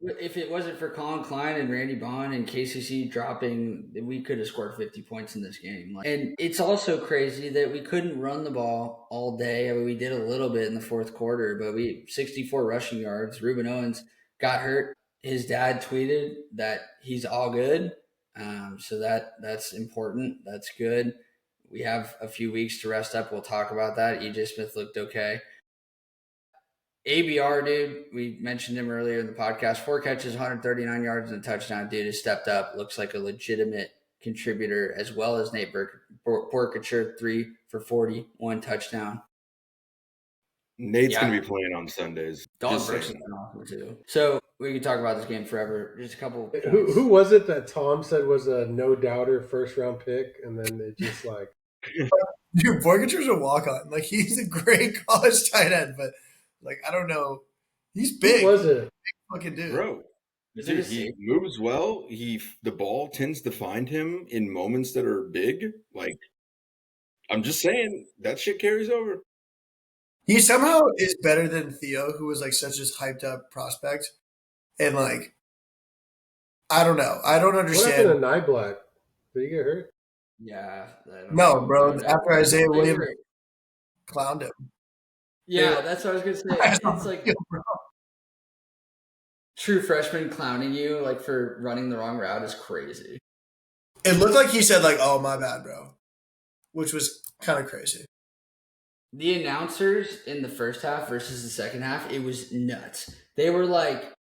If it wasn't for Colin Klein and Randy Bond and KCC dropping, we could have scored 50 points in this game. And it's also crazy that we couldn't run the ball all day. I mean, we did a little bit in the fourth quarter, but 64 rushing yards. Ruben Owens got hurt. His dad tweeted that he's all good. So that's important. That's good. We have a few weeks to rest up. We'll talk about that. EJ Smith looked okay. ABR, dude, we mentioned him earlier in the podcast. 4 catches, 139 yards, and a touchdown. Dude has stepped up. Looks like a legitimate contributor, as well as Nate Borkature, 3 for 40, 1 touchdown. Nate's going to be playing on Sundays. Dog Brooks has been awesome, too. So we could talk about this game forever. Just a couple points. Who was it that Tom said was a no-doubter first-round pick, and then it just like... Dude, Borkature's a walk-on. Like, he's a great college tight end, but... Like, I don't know. He's big. Who was it? Big fucking dude. Bro, dude, he moves well. The ball tends to find him in moments that are big. Like, I'm just saying, that shit carries over. He somehow is better than Theo, who was, like, such a hyped-up prospect. And, like, I don't know. I don't understand. What happened to Nyblack? Did he get hurt? Yeah. No, bro. After Isaiah Williams clowned him. Yeah, that's what I was going to say. It's like true freshman clowning you like for running the wrong route is crazy. It looked like he said like, oh, my bad, bro, which was kind of crazy. The announcers in the first half versus the second half, it was nuts. They were like,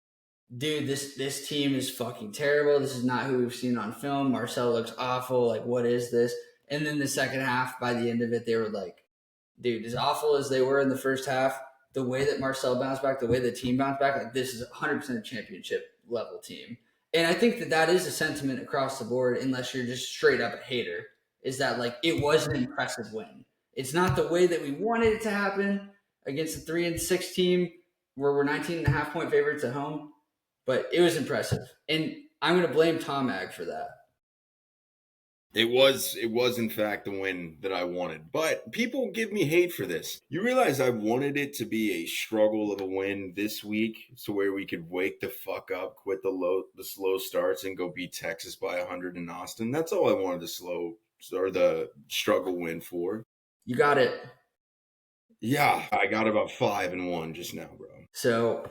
dude, this team is fucking terrible. This is not who we've seen on film. Marcel looks awful. Like, what is this? And then the second half, by the end of it, they were like, dude, as awful as they were in the first half, the way that Marcel bounced back, the way the team bounced back, like this is 100% championship level team. And I think that is a sentiment across the board, unless you're just straight up a hater, is that like it was an impressive win. It's not the way that we wanted it to happen against a 3-6 team where we're 19.5 point favorites at home, but it was impressive. And I'm going to blame Tom Ag for that. It was in fact the win that I wanted. But people give me hate for this. You realize I wanted it to be a struggle of a win this week, so where we could wake the fuck up, quit the slow starts, and go beat Texas by 100 in Austin. That's all I wanted the struggle win for. You got it. Yeah, I got about 5-1 just now, bro. So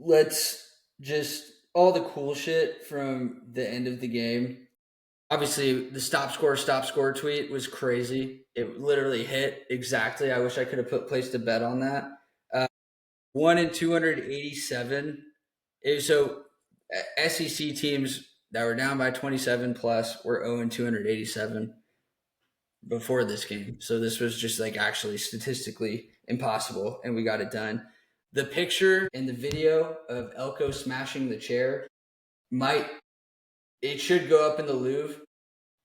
let's just all the cool shit from the end of the game. Obviously, the stop score tweet was crazy. It literally hit exactly. I wish I could have placed a bet on that. 1 in 287. So SEC teams that were down by 27 plus were 0 in 287 before this game. So this was just like actually statistically impossible, and we got it done. The picture and the video of Elko smashing the chair it should go up in the Louvre.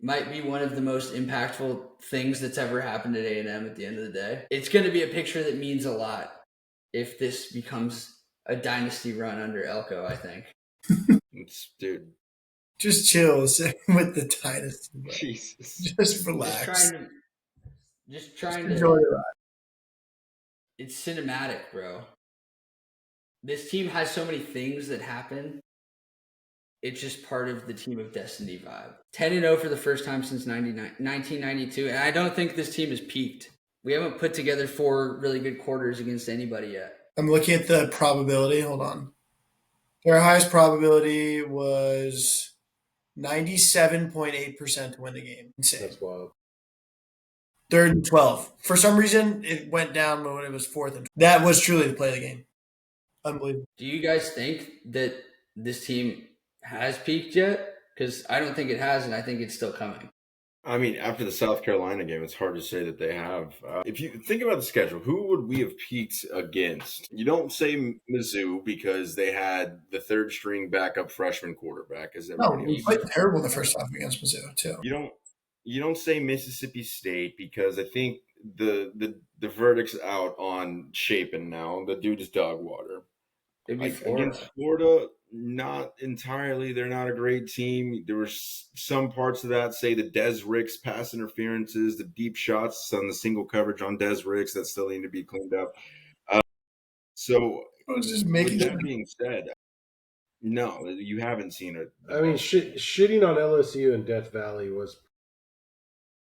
Might be one of the most impactful things that's ever happened at A&M at the end of the day. It's going to be a picture that means a lot if this becomes a dynasty run under Elko, I think. Dude. Just chill with the dynasty, bro. Jesus. Just relax. Just trying to enjoy the ride. It's cinematic, bro. This team has so many things that happen. It's just part of the team of destiny vibe. 10-0 for the first time since 1992. And I don't think this team has peaked. We haven't put together 4 really good quarters against anybody yet. I'm looking at the probability. Hold on. Their highest probability was 97.8% to win the game. Insane. That's wild. 3rd and 12. For some reason, it went down when it was 4th and 12. That was truly the play of the game. Unbelievable. Do you guys think that this team has peaked yet? Because I don't think it has, and I think it's still coming. I mean, after the South Carolina game, it's hard to say that they have. If you think about the schedule, who would we have peaked against? You don't say Mizzou because they had the 3rd string backup freshman quarterback. We played terrible the first half against Mizzou too. You don't say Mississippi State because I think the verdict's out on Chapin now. The dude is dog water. Against Florida, not entirely. They're not a great team. There were some parts of that, say the Des Ricks pass interferences, the deep shots on the single coverage on Des Ricks that still need to be cleaned up. So, with that being said, no, you haven't seen it. I mean, shitting on LSU and Death Valley was...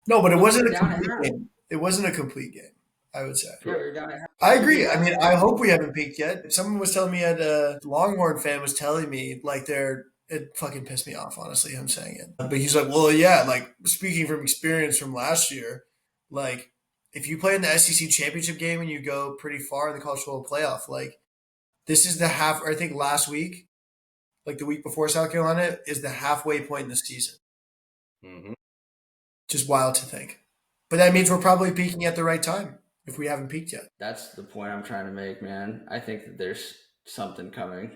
No, but it wasn't a complete game. It wasn't a complete game, I would say. Yeah, I agree. I mean, I hope we haven't peaked yet. Someone was telling me Longhorn fan was telling me it fucking pissed me off, honestly, him saying it. But he's like, well, yeah, like speaking from experience from last year, like if you play in the SEC championship game and you go pretty far in the college football playoff, like this is the half, or I think last week, like the week before South Carolina, is the halfway point in the season. Mm-hmm. Just wild to think. But that means we're probably peaking at the right time if we haven't peaked yet. That's the point I'm trying to make, man. I think that there's something coming.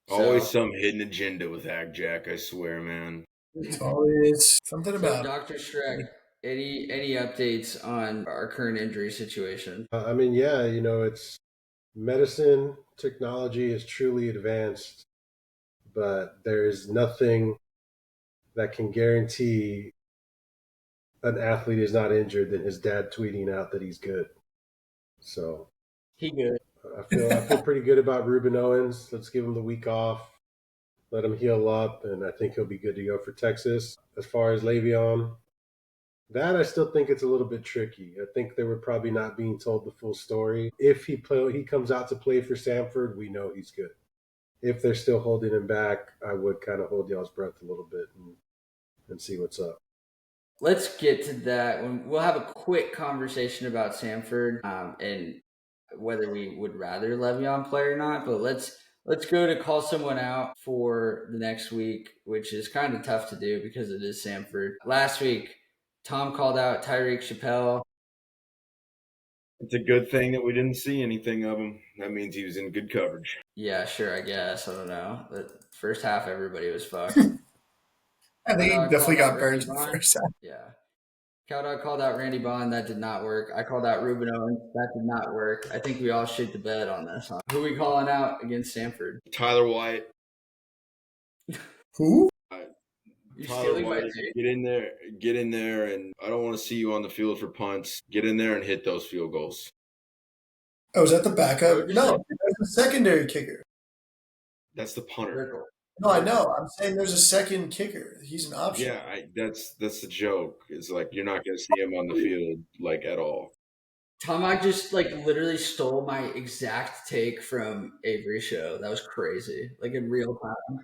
Always some hidden agenda with AgJack, I swear, man. It's always something about Dr. Shrek, any updates on our current injury situation? I mean, yeah, it's medicine, technology is truly advanced, but there is nothing that can guarantee an athlete is not injured than his dad tweeting out that he's good. So he good. I feel pretty good about Ruben Owens. Let's give him the week off, let him heal up, and I think he'll be good to go for Texas. As far as Le'Veon, that I still think it's a little bit tricky. I think they were probably not being told the full story. If he comes out to play for Samford, we know he's good. If they're still holding him back, I would kind of hold y'all's breath a little bit and see what's up. Let's get to that. We'll have a quick conversation about Samford and whether we would rather Le'Veon play or not. But let's go to call someone out for the next week, which is kind of tough to do because it is Samford. Last week, Tom called out Tyreek Chappelle. It's a good thing that we didn't see anything of him. That means he was in good coverage. Yeah, sure, I guess. I don't know. The first half, everybody was fucked. I think he definitely got burned in the first half. Yeah. Cowdog called out Randy Bond. That did not work. I called out Ruben Owens. That did not work. I think we all shit the bed on this. Huh? Who are we calling out against Samford? Tyler White. Who? You're Tyler, stealing why my don't you take? get in there, and I don't want to see you on the field for punts. Get in there and hit those field goals. Oh, is that the Bro, backup? just like No, that's the secondary kicker. That's the punter. circle. No, I know. I'm saying there's a second kicker. He's an option. Yeah, that's the joke. It's like you're not going to see him on the field like at all. Tomac just like literally stole my exact take from Avery's show. That was crazy. Like in real time.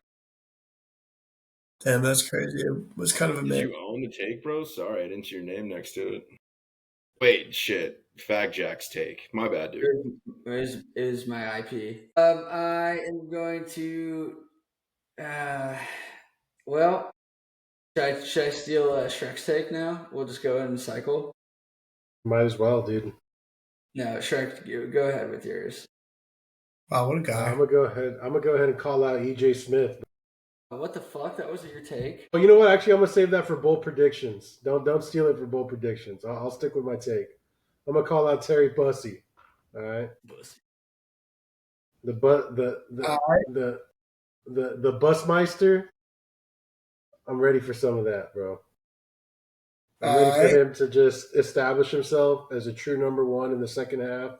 Damn, that's crazy. It was kind of Did amazing. you own the take, bro? Sorry, I didn't see your name next to it. Wait, shit. Fag Jack's take. My bad, dude. It was my IP. I am going to. Uh, well, should I steal Shrek's take now? We'll just go ahead and cycle. Might as well, dude. No, Shrek, go ahead with yours. Wow, what a guy. I'm gonna go ahead and call out EJ Smith. What the fuck? That wasn't your take. Oh, you know what? Actually, I'm gonna save that for bold predictions. Don't steal it for bold predictions. I'll stick with my take. I'm gonna call out Terry Bussey. All right, Pussy. the but All right. the Busmeister. I'm ready for some of that, bro. I'm All ready for right. him to just establish himself as a true number one in the second half.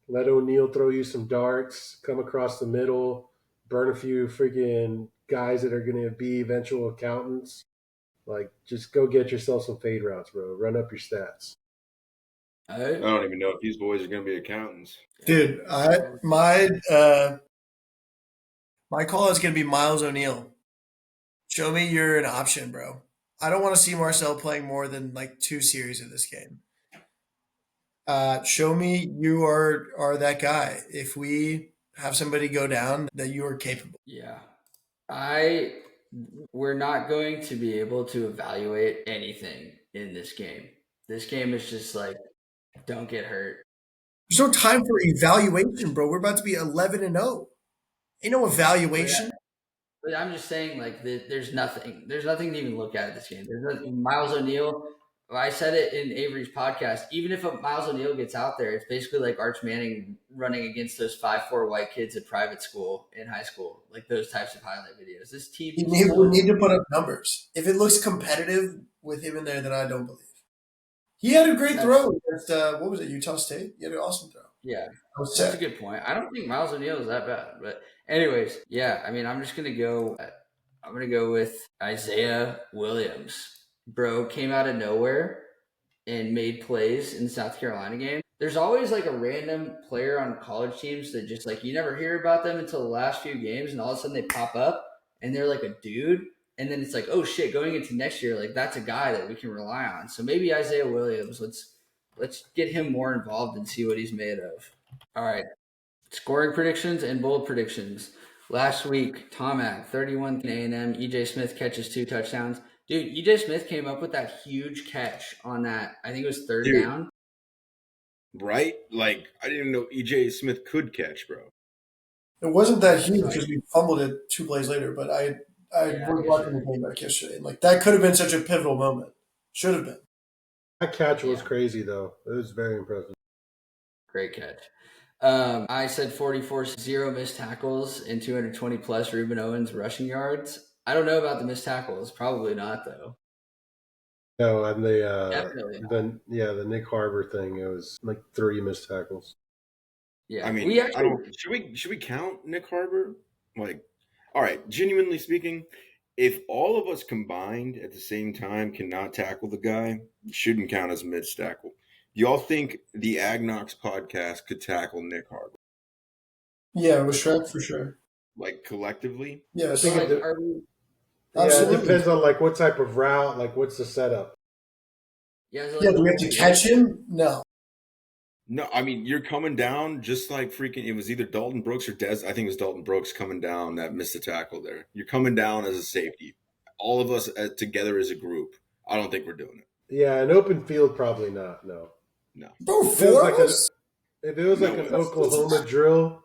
Let O'Neal throw you some darts, come across the middle, burn a few freaking guys that are going to be eventual accountants. Like, just go get yourself some fade routes, bro. Run up your stats. All I right. don't even know if these boys are going to be accountants. Dude, my call is gonna be Miles O'Neal. Show me you're an option, bro. I don't want to see Marcel playing more than like 2 series of this game. Show me you are that guy. If we have somebody go down, that you are capable. Yeah. I we're not going to be able to evaluate anything in this game. This game is just like don't get hurt. There's no time for evaluation, bro. We're about to be 11-0. Ain't no But, evaluation. but I'm just saying like there's nothing. There's nothing to even look at this game. There's nothing. Miles O'Neal. I said it in Avery's podcast. Even if a Miles O'Neal gets out there, it's basically like Arch Manning running against those 5'4" white kids at private school in high school, like those types of highlight videos. This team We is need so to put up numbers. If it looks competitive with him in there, then I don't believe. He had a great that's throw against what was it, Utah State? He had an awesome throw. yeah. I was That's a sick. good point. I don't think Miles O'Neal is that bad, but anyways, yeah. I mean, I'm just gonna go. I'm gonna go with Isaiah Williams. Bro came out of nowhere and made plays in the South Carolina game. There's always like a random player on college teams that just like you never hear about them until the last few games, and all of a sudden they pop up and they're like a dude. And then it's like, oh shit, going into next year, like that's a guy that we can rely on. So maybe Isaiah Williams. Let's get him more involved and see what he's made of. All right. Scoring predictions and bold predictions. Last week, Tomac, 31 A&M. EJ Smith catches 2 touchdowns. Dude, EJ Smith came up with that huge catch on that, I think it was third Dude, down. right? Like, I didn't even know EJ Smith could catch, bro. It wasn't that huge So because we fumbled it 2 plays later, but I yeah, was watching the game back yesterday. And like that could have been such a pivotal moment. Should have been. That catch was Yeah. crazy, though. It was very impressive. Great catch. I said 44, 0 missed tackles and 220 plus Reuben Owens rushing yards. I don't know about the missed tackles. Probably not, though. No, and Definitely not. the Nick Harbor thing. It was like 3 missed tackles. Yeah, I mean, we I actually don't. Should we count Nick Harbor? Like, all right. Genuinely speaking, if all of us combined at the same time cannot tackle the guy, shouldn't count as a missed tackle. Y'all think the AgKnocks podcast could tackle Nick Harbor, Yeah, it was Shrek for sure. like collectively? Yeah, I so think like are we? yeah, it absolutely. depends on like what type of route, like what's the setup. Yeah, so Yeah, like do we have to catch him? No. No, I mean you're coming down just like freaking. It was either Dalton Brooks or Des. I think it was Dalton Brooks coming down that missed the tackle there. You're coming down as a safety. All of us together as a group. I don't think we're doing it. Yeah, an open field, probably not. No. No, Bro, If it was 4 like of us? if it was no like an way. Oklahoma drill,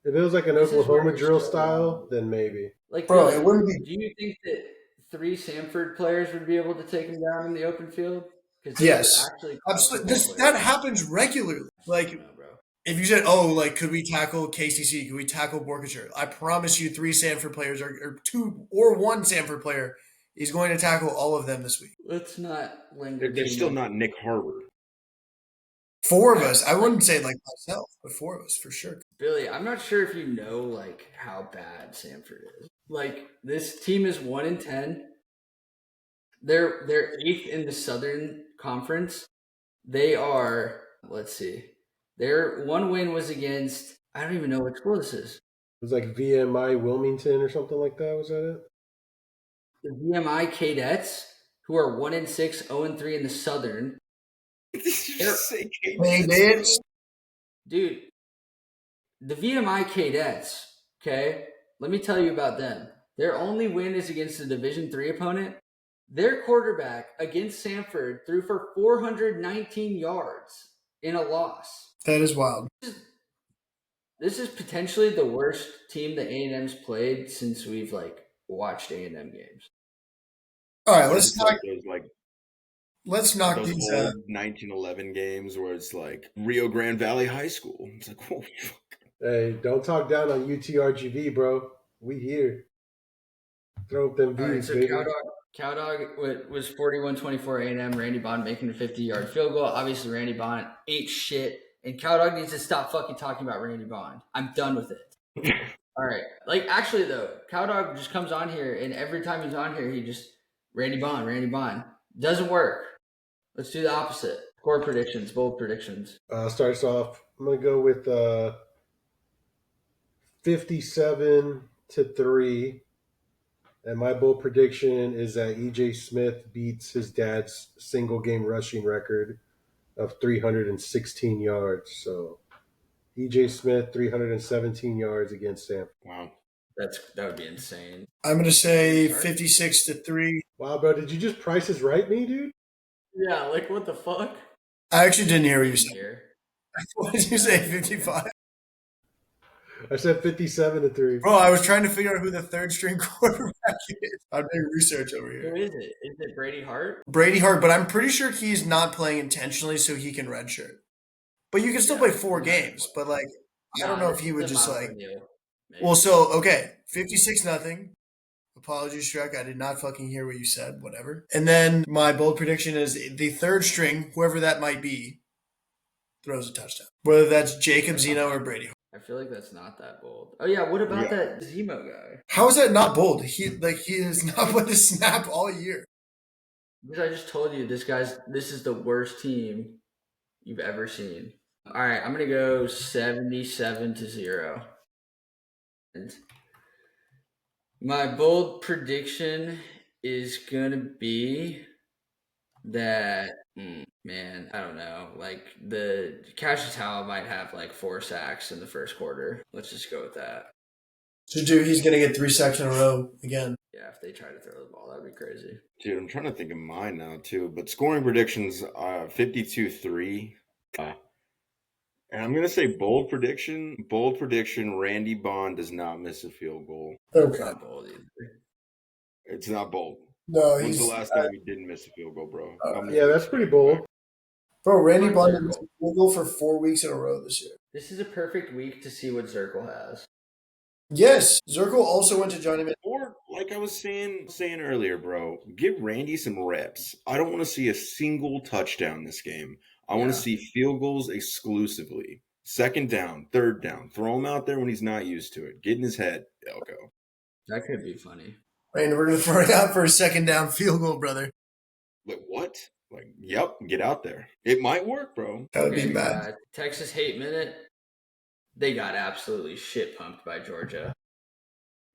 if it was like an This is where Oklahoma we're drill still style, then maybe. like Bro, Billy, it wouldn't be. do you think that 3 Samford players would be able to take him down in the open field? Because those are Yes. actually college Absolutely. football players. That happens regularly. I Like don't know, bro. If you said, "Oh, like could we tackle KCC? Could we tackle Borkature?" I promise you, three Samford players or two or one Samford player is going to tackle all of them this week. Let's not linger They're too still much. not Nick Harvard. Four of us. I wouldn't say like myself, but four of us for sure. Billy, I'm not sure if you know like how bad Samford is. Like this team is 1-10. They're eighth in the Southern Conference. They are. Let's see. Their one win was against. I don't even know what school this is. It was like VMI Wilmington or something like that. Was that it? The VMI Cadets, who are 1-6, 0-3 in the Southern. Did you just say Hey, Cadets, bitch. Dude, the VMI Cadets, okay? Let me tell you about them. Their only win is against a Division III opponent. Their quarterback against Samford threw for 419 yards in a loss. That is wild. This is potentially the worst team that A&M's played since we've like watched A&M games. All right, What is this let's knock those these. old 1911 games where it's like Rio Grande Valley High School? It's like, whoa, fuck. Hey, don't talk down on UTRGV, bro. We here. Throw up them All right, V's, so baby. Cowdog was 41-24 A&M. Randy Bond making a 50-yard field goal. Obviously, Randy Bond ain't shit, and Cowdog needs to stop fucking talking about Randy Bond. I'm done with it. All right, like actually though, Cowdog just comes on here, and every time he's on here, he just Randy Bond. Doesn't work. Let's do the opposite. Score predictions, bold predictions. Starts off. I'm gonna go with 57-3, and my bold prediction is that EJ Smith beats his dad's single game rushing record of 316 yards. So EJ Smith 317 yards against Samford. Wow. That would be insane. I'm going to say 56-3. Wow, bro, did you just Prices Right me, dude? Yeah, like what the fuck? I actually didn't hear what you said. Here. What did you say? 55. I said 57-3. Bro, I was trying to figure out who the third string quarterback is. I'm doing research over Who here. is it? Is it Brady Hart? Brady Hart, but I'm pretty sure he's not playing intentionally so he can redshirt. But you can still play 4 games. But like, I don't know if he would just like. Well, so okay, 56-0. Apologies, Shrek. I did not fucking hear what you said. Whatever. And then my bold prediction is the third string, whoever that might be, throws a touchdown. Whether that's Jacob Zeno or Brady Hart. I feel like that's not that bold. Oh yeah, what about that Zemo guy? How is that not bold? He has not played a snap all year. Because I just told you this is the worst team you've ever seen. All right, I'm gonna go 77-0. And my bold prediction is gonna be that man, I don't know. Like the Cassius Howell might have like 4 sacks in the first quarter. Let's just go with that. So, dude, he's going to get 3 sacks in a row again. Yeah, if they try to throw the ball, that'd be crazy. Dude, I'm trying to think of mine now too. But scoring predictions 52-3. And I'm gonna say bold prediction. Bold prediction, Randy Bond does not miss a field goal. It's not bold either. It's not bold. No, When's the last time he didn't miss a field goal, bro? Yeah, that's pretty bold. Bro, Randy Bond didn't miss a field goal for 4 weeks in a row this year. This is a perfect week to see what Zirkle has. Yes, Zirkle also went to Johnny. Or like I was saying earlier, bro, give Randy some reps. I don't want to see a single touchdown this game. I want to see field goals exclusively. Second down, third down. Throw him out there when he's not used to it. Get in his head, Elko. That could be funny. Randy, we're going to throw it out for a second down field goal, brother. Like, what? Like, yep, get out there. It might work, bro. That would be bad. Texas Hate Minute. They got absolutely shit pumped by Georgia.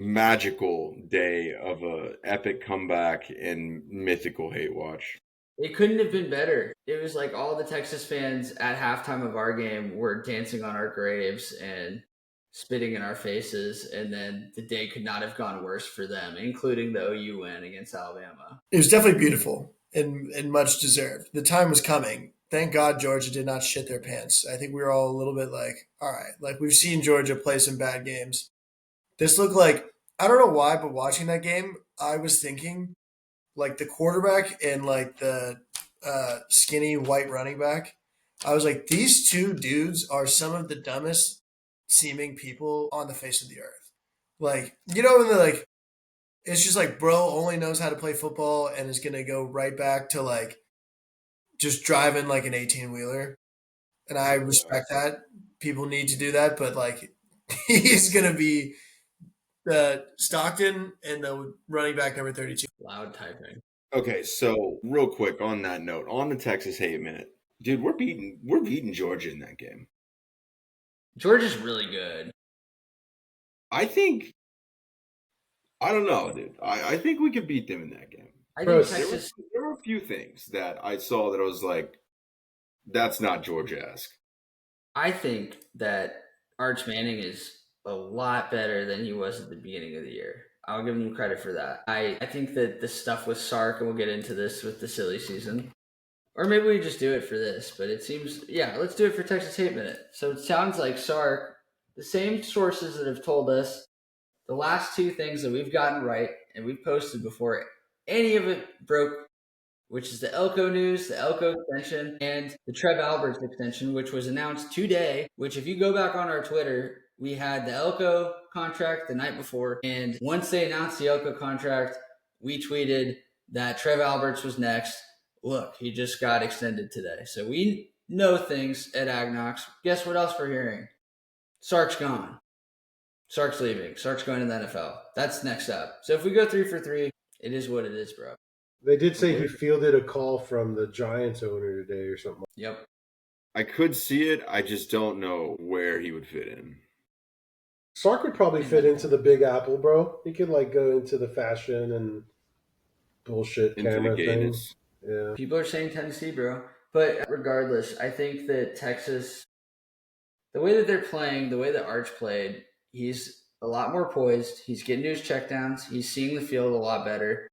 Magical day of a epic comeback and mythical hate watch. It couldn't have been better. It was like all the Texas fans at halftime of our game were dancing on our graves and spitting in our faces, and then the day could not have gone worse for them, including the OU win against Alabama. It was definitely beautiful and much deserved. The time was coming. Thank God Georgia did not shit their pants. I think we were all a little bit like, all right, like we've seen Georgia play some bad games. This looked like, I don't know why, but watching that game, I was thinking like the quarterback and like the skinny white running back I was like, these two dudes are some of the dumbest seeming people on the face of the earth. Like, when they're like, it's just like, bro only knows how to play football and is gonna go right back to like just driving like an 18-wheeler. And I Yeah. respect that. People need to do that, but like he's gonna be the Stockton and the running back number 32. Loud typing. Okay, so real quick on that note, on the Texas hate minute, dude, we're beating Georgia in that game. Georgia's really good. I think I don't know, dude. I think we could beat them in that game. I Bro, think There were, Texas. there were a few things that I saw that I was like, that's not Georgia-esque. I think that Arch Manning is a lot better than he was at the beginning of the year. I'll give him credit for that. I think that the stuff with Sark, and we'll get into this with the silly season, or maybe we just do it for this, but it seems, yeah, let's do it for Texas Hate Minute. So it sounds like Sark, the same sources that have told us the last two things that we've gotten right and we've posted before any of it broke, which is the Elko news, the Elko extension, and the Trev Alberts extension, which was announced today, which if you go back on our Twitter, we had the Elko contract the night before. And once they announced the Elko contract, we tweeted that Trev Alberts was next. Look, he just got extended today. So we know things at AgKnocks. Guess what else we're hearing? Sark's gone. Sark's leaving. Sark's going to the NFL. That's next up. So if we go 3 for 3, it is what it is, bro. They did say he fielded a call from the Giants owner today or something. Yep. I could see it. I just don't know where he would fit in. Sark would probably fit into the Big Apple, bro. He could like go into the fashion and bullshit Into the camera thing. gayness. Yeah. People are saying Tennessee, bro. But regardless, I think that Texas, the way that they're playing, the way that Arch played, he's a lot more poised. He's getting to his checkdowns. He's seeing the field a lot better.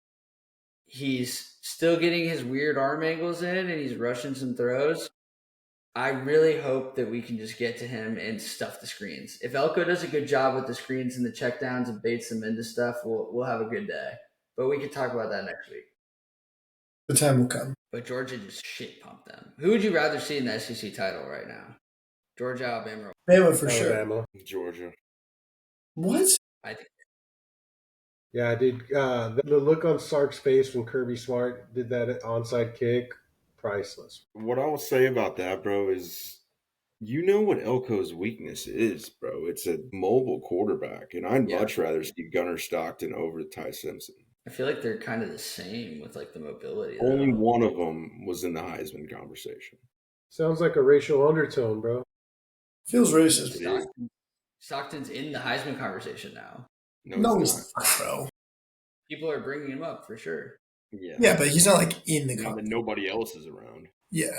He's still getting his weird arm angles in, and he's rushing some throws. I really hope that we can just get to him and stuff the screens. If Elko does a good job with the screens and the checkdowns and baits them into stuff, we'll have a good day. But we could talk about that next week. The time will come. But Georgia just shit pumped them. Who would you rather see in the SEC title right now? Georgia, Alabama. Bama for sure. Alabama. Georgia. What? I think. Yeah, dude. The look on Sark's face when Kirby Smart did that onside kick, priceless. What I will say about that, bro, is you know what Elko's weakness is, bro. It's a mobile quarterback, and I'd much rather see Gunnar Stockton over Ty Simpson. I feel like they're kind of the same with like the mobility. Only though. one of them was in the Heisman conversation. Sounds like a racial undertone, bro. Feels racist. Stockton's in the Heisman conversation now. No, he's he's not, bro. People are bringing him up for sure. Yeah. Yeah, but he's not like in the Now that conversation. nobody else is around. Yeah.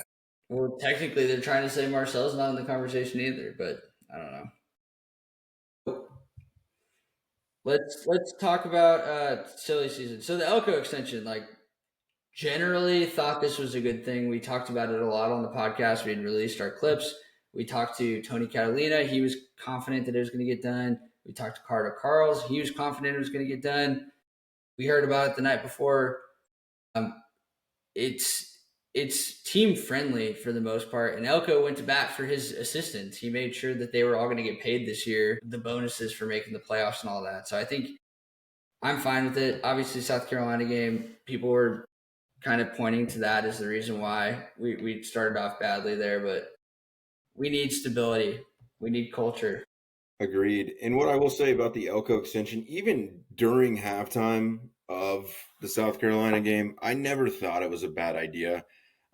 Well, technically, they're trying to say Marcel's not in the conversation either, but I don't know. Let's talk about silly season. So the Elko extension, like, generally thought this was a good thing. We talked about it a lot on the podcast. We had released our clips. We talked to Tony Catalina. He was confident that it was going to get done. We talked to Carter Carls. He was confident it was going to get done. We heard about it the night before. It's team friendly for the most part. And Elko went to bat for his assistants. He made sure that they were all going to get paid this year, the bonuses for making the playoffs and all that. So I think I'm fine with it. Obviously, South Carolina game, people were kind of pointing to that as the reason why we started off badly there. But we need stability. We need culture. Agreed. And what I will say about the Elko extension, even during halftime of the South Carolina game, I never thought it was a bad idea.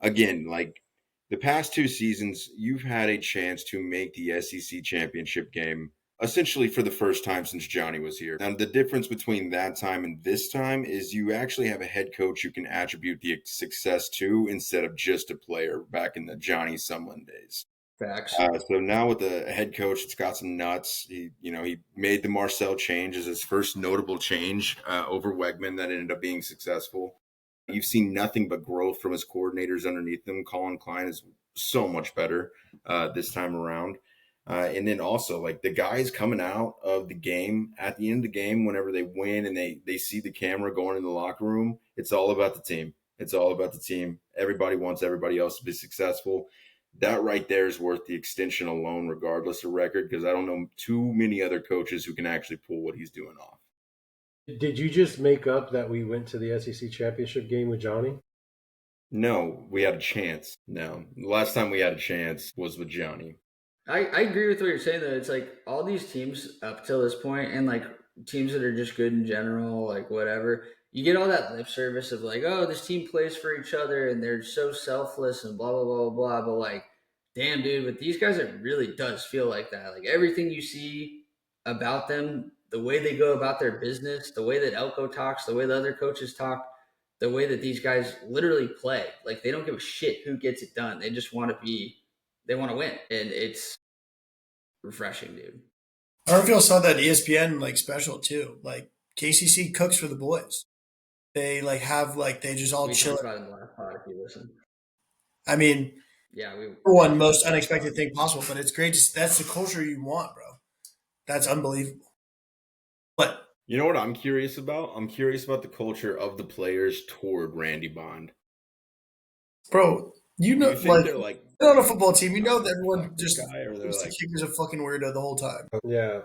Again, like the past 2 seasons, you've had a chance to make the SEC championship game essentially for the first time since Johnny was here. Now, the difference between that time and this time is you actually have a head coach you can attribute the success to instead of just a player back in the Johnny Sumlin days. Facts. So now with the head coach, it's got some nuts. He made the Marcel change as his first notable change over Wegman that ended up being successful. You've seen nothing but growth from his coordinators underneath them. Colin Klein is so much better this time around. And then also, like, the guys coming out of the game, at the end of the game, whenever they win and they see the camera going in the locker room, it's all about the team. It's all about the team. Everybody wants everybody else to be successful. that right there is worth the extension alone, regardless of record, because I don't know too many other coaches who can actually pull what he's doing off. Did you just make up that we went to the SEC championship game with Johnny? No, we had a chance. No, the last time we had a chance was with Johnny. I agree with what you're saying though. It's like all these teams up till this point, and like teams that are just good in general, like whatever. You get all that lip service of like, oh, this team plays for each other and they're so selfless and blah blah blah blah. But like, damn, dude, with these guys, it really does feel like that. Like everything you see about them, the way they go about their business, the way that Elko talks, the way the other coaches talk, the way that these guys literally play. Like they don't give a shit who gets it done. They just want to be, they want to win, and it's refreshing, dude. I don't know if y'all saw that ESPN like special too. Like KCC cooks for the boys. They like have like they just all We chill. talked about it in the last pod if you listen. I mean, Yeah, we for one, talked most about unexpected thing possible, but it's great. That's the culture you want, bro. That's unbelievable. But You know what I'm curious about? I'm curious about the culture of the players toward Randy Bond. bro, you Do know, you think like they're like, you're on a football team, you nah, know that fuck everyone this just guy, or they're thinks the like, kicker's a fucking weirdo the whole time. Yeah.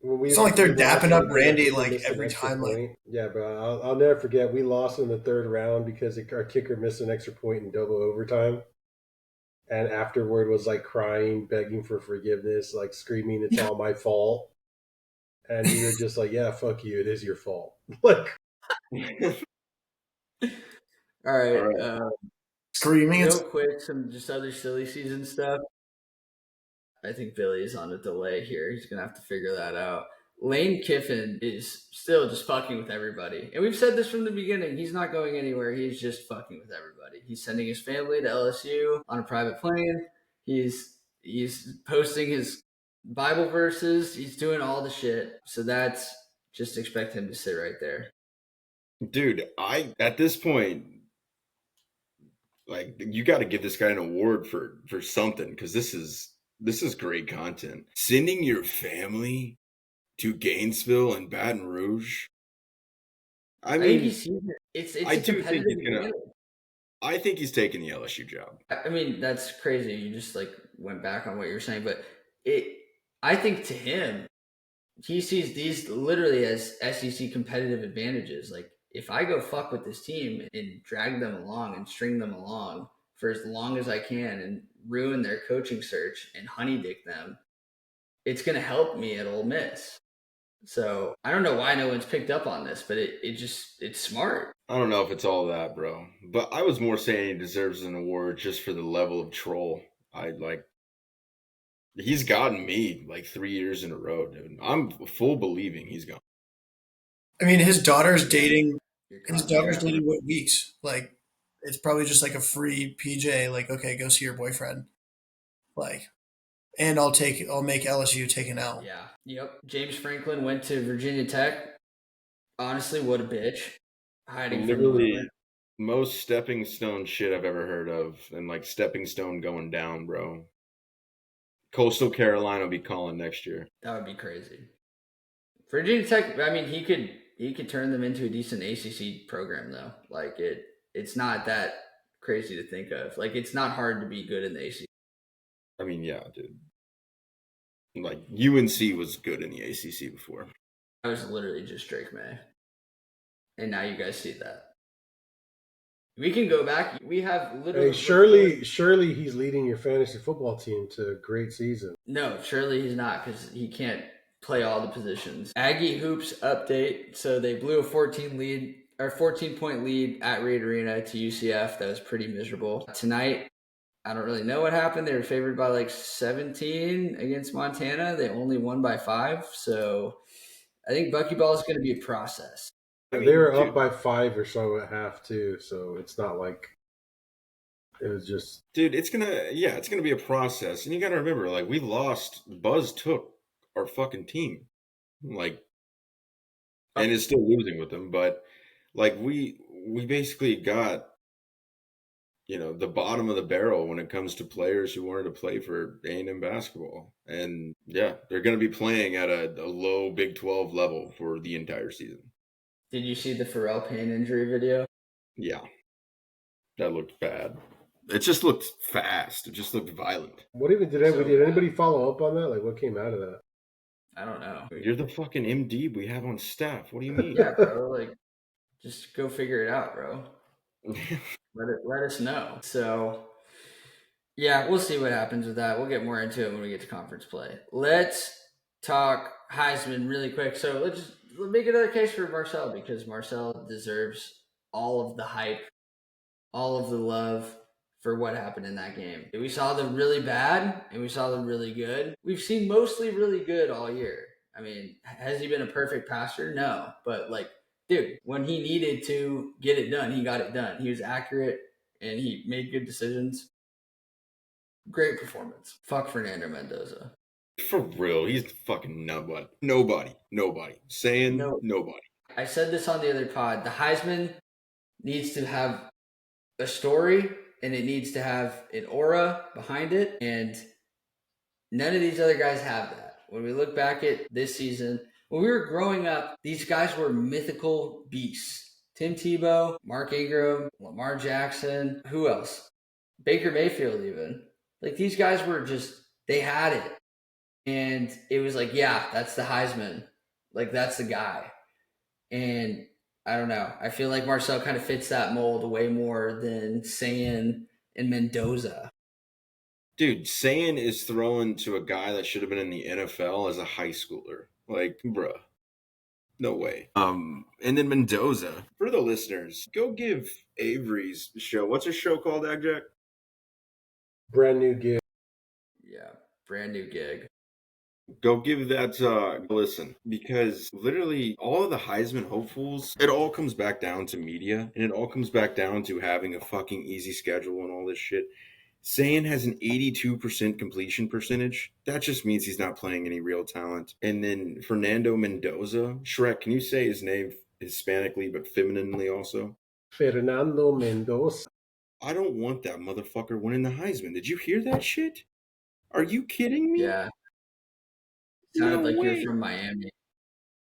When It's not like they're we lost dapping and up the Randy kicker like missed an every extra time. Like, point. Yeah, bro. I'll never forget. We lost in the third round because our kicker missed an extra point in double overtime. And afterward was like crying, begging for forgiveness, like screaming, "It's all my fault." And we were just like, "Yeah, fuck you. It is your fault." Like, all all right. right. screaming. Real It's quick, some just other silly season stuff. I think Billy's on a delay here. He's gonna have to figure that out. Lane Kiffin is still just fucking with everybody. And we've said this from the beginning. He's not going anywhere. He's just fucking with everybody. He's sending his family to LSU on a private plane. He's posting his Bible verses. He's doing all the shit. So that's just expect him to sit right there. Dude, at this point, like, you got to give this guy an award for something, because this is great content. Sending your family to Gainesville and Baton Rouge. I I think mean, he's seen it. It's I a do think competitive he's gonna. advantage. I think he's taking the LSU job. I mean, that's crazy. You just like went back on what you were saying, but it. I think to him, he sees these literally as SEC competitive advantages. Like if I go fuck with this team and drag them along and string them along for as long as I can and ruin their coaching search and honey dick them, it's going to help me at Ole Miss. So I don't know why no one's picked up on this, but it's smart. I don't know if it's all that, bro. But I was more saying he deserves an award just for the level of troll. I like. He's gotten me like 3 years in a row, dude. I'm full believing he's gone. I mean, his daughter's dating. You're His caught me daughter's out. dating what weeks? Like, it's probably just like a free PJ. Like, okay, go see your boyfriend. Like, and I'll make LSU take an L. Yeah. Yep. James Franklin went to Virginia Tech. Honestly, what a bitch. Hiding from the Literally moment. most stepping stone shit I've ever heard of, and like stepping stone going down, bro. Coastal Carolina will be calling next year. That would be crazy. Virginia Tech, I mean, he could turn them into a decent ACC program though. Like it's not that crazy to think of. Like it's not hard to be good in the ACC. I mean, yeah, dude. Like UNC was good in the ACC before. I was literally just Drake May, and now you guys see that. We can go back. We have literally. hey, surely he's leading your fantasy football team to a great season. No, surely he's not because he can't play all the positions. Aggie hoops update. So they blew a 14-point lead at Reed Arena to UCF. That was pretty miserable. Tonight, I don't really know what happened. They were favored by like 17 against Montana. They only won by 5. So I think Buckyball is going to be a process. I They mean, were up dude, by 5 or so at half too, so it's not like it was just. it's gonna be a process, and you gotta remember, like, we lost. Buzz took our fucking team, like, and is still losing with them. But like, we basically got the bottom of the barrel when it comes to players who wanted to play for A&M basketball, and yeah, they're gonna be playing at a low Big 12 level for the entire season. Did you see the Pharrell Payne injury video? Yeah, that looked bad. It just looked fast. It just looked violent. What even did anybody follow up on that? Like, what came out of that? I don't know. You're the fucking MD we have on staff. What do you mean? Yeah, bro. Like, just go figure it out, bro. Let us know. So, yeah, we'll see what happens with that. We'll get more into it when we get to conference play. Let's talk Heisman really quick. So let's make another case for Marcel, because Marcel deserves all of the hype, all of the love for what happened in that game. We saw the really bad and we saw the really good. We've seen mostly really good all year. I mean, has he been a perfect passer? No. But, like, dude, when he needed to get it done, he got it done. He was accurate and he made good decisions. Great performance. Fuck Fernando Mendoza. For real, he's fucking nobody. Saying No. nobody. I said this on the other pod. The Heisman needs to have a story and it needs to have an aura behind it. And none of these other guys have that. When we look back at this season, when we were growing up, these guys were mythical beasts. Tim Tebow, Mark Ingram, Lamar Jackson, who else? Baker Mayfield, even. Like, these guys were just, they had it. And it was like, yeah, that's the Heisman. Like, that's the guy. And I don't know. I feel like Marcel kind of fits that mold way more than Sayin and Mendoza. Dude, Sayin is throwing to a guy that should have been in the NFL as a high schooler. Like, bruh. No way. And then Mendoza. For the listeners, go give Avery's show. What's his show called, Agjack? Brand new gig. Yeah, brand new gig. Go give that a listen, because literally all of the Heisman hopefuls, it all comes back down to media, and it all comes back down to having a fucking easy schedule and all this shit. Sayin has an 82% completion percentage. That just means he's not playing any real talent. And then Fernando Mendoza. Shrek, can you say his name Hispanically but femininely also? Fernando Mendoza. I don't want that motherfucker winning the Heisman. Did you hear that shit? Are you kidding me? Yeah. No Sounded like way. you're from Miami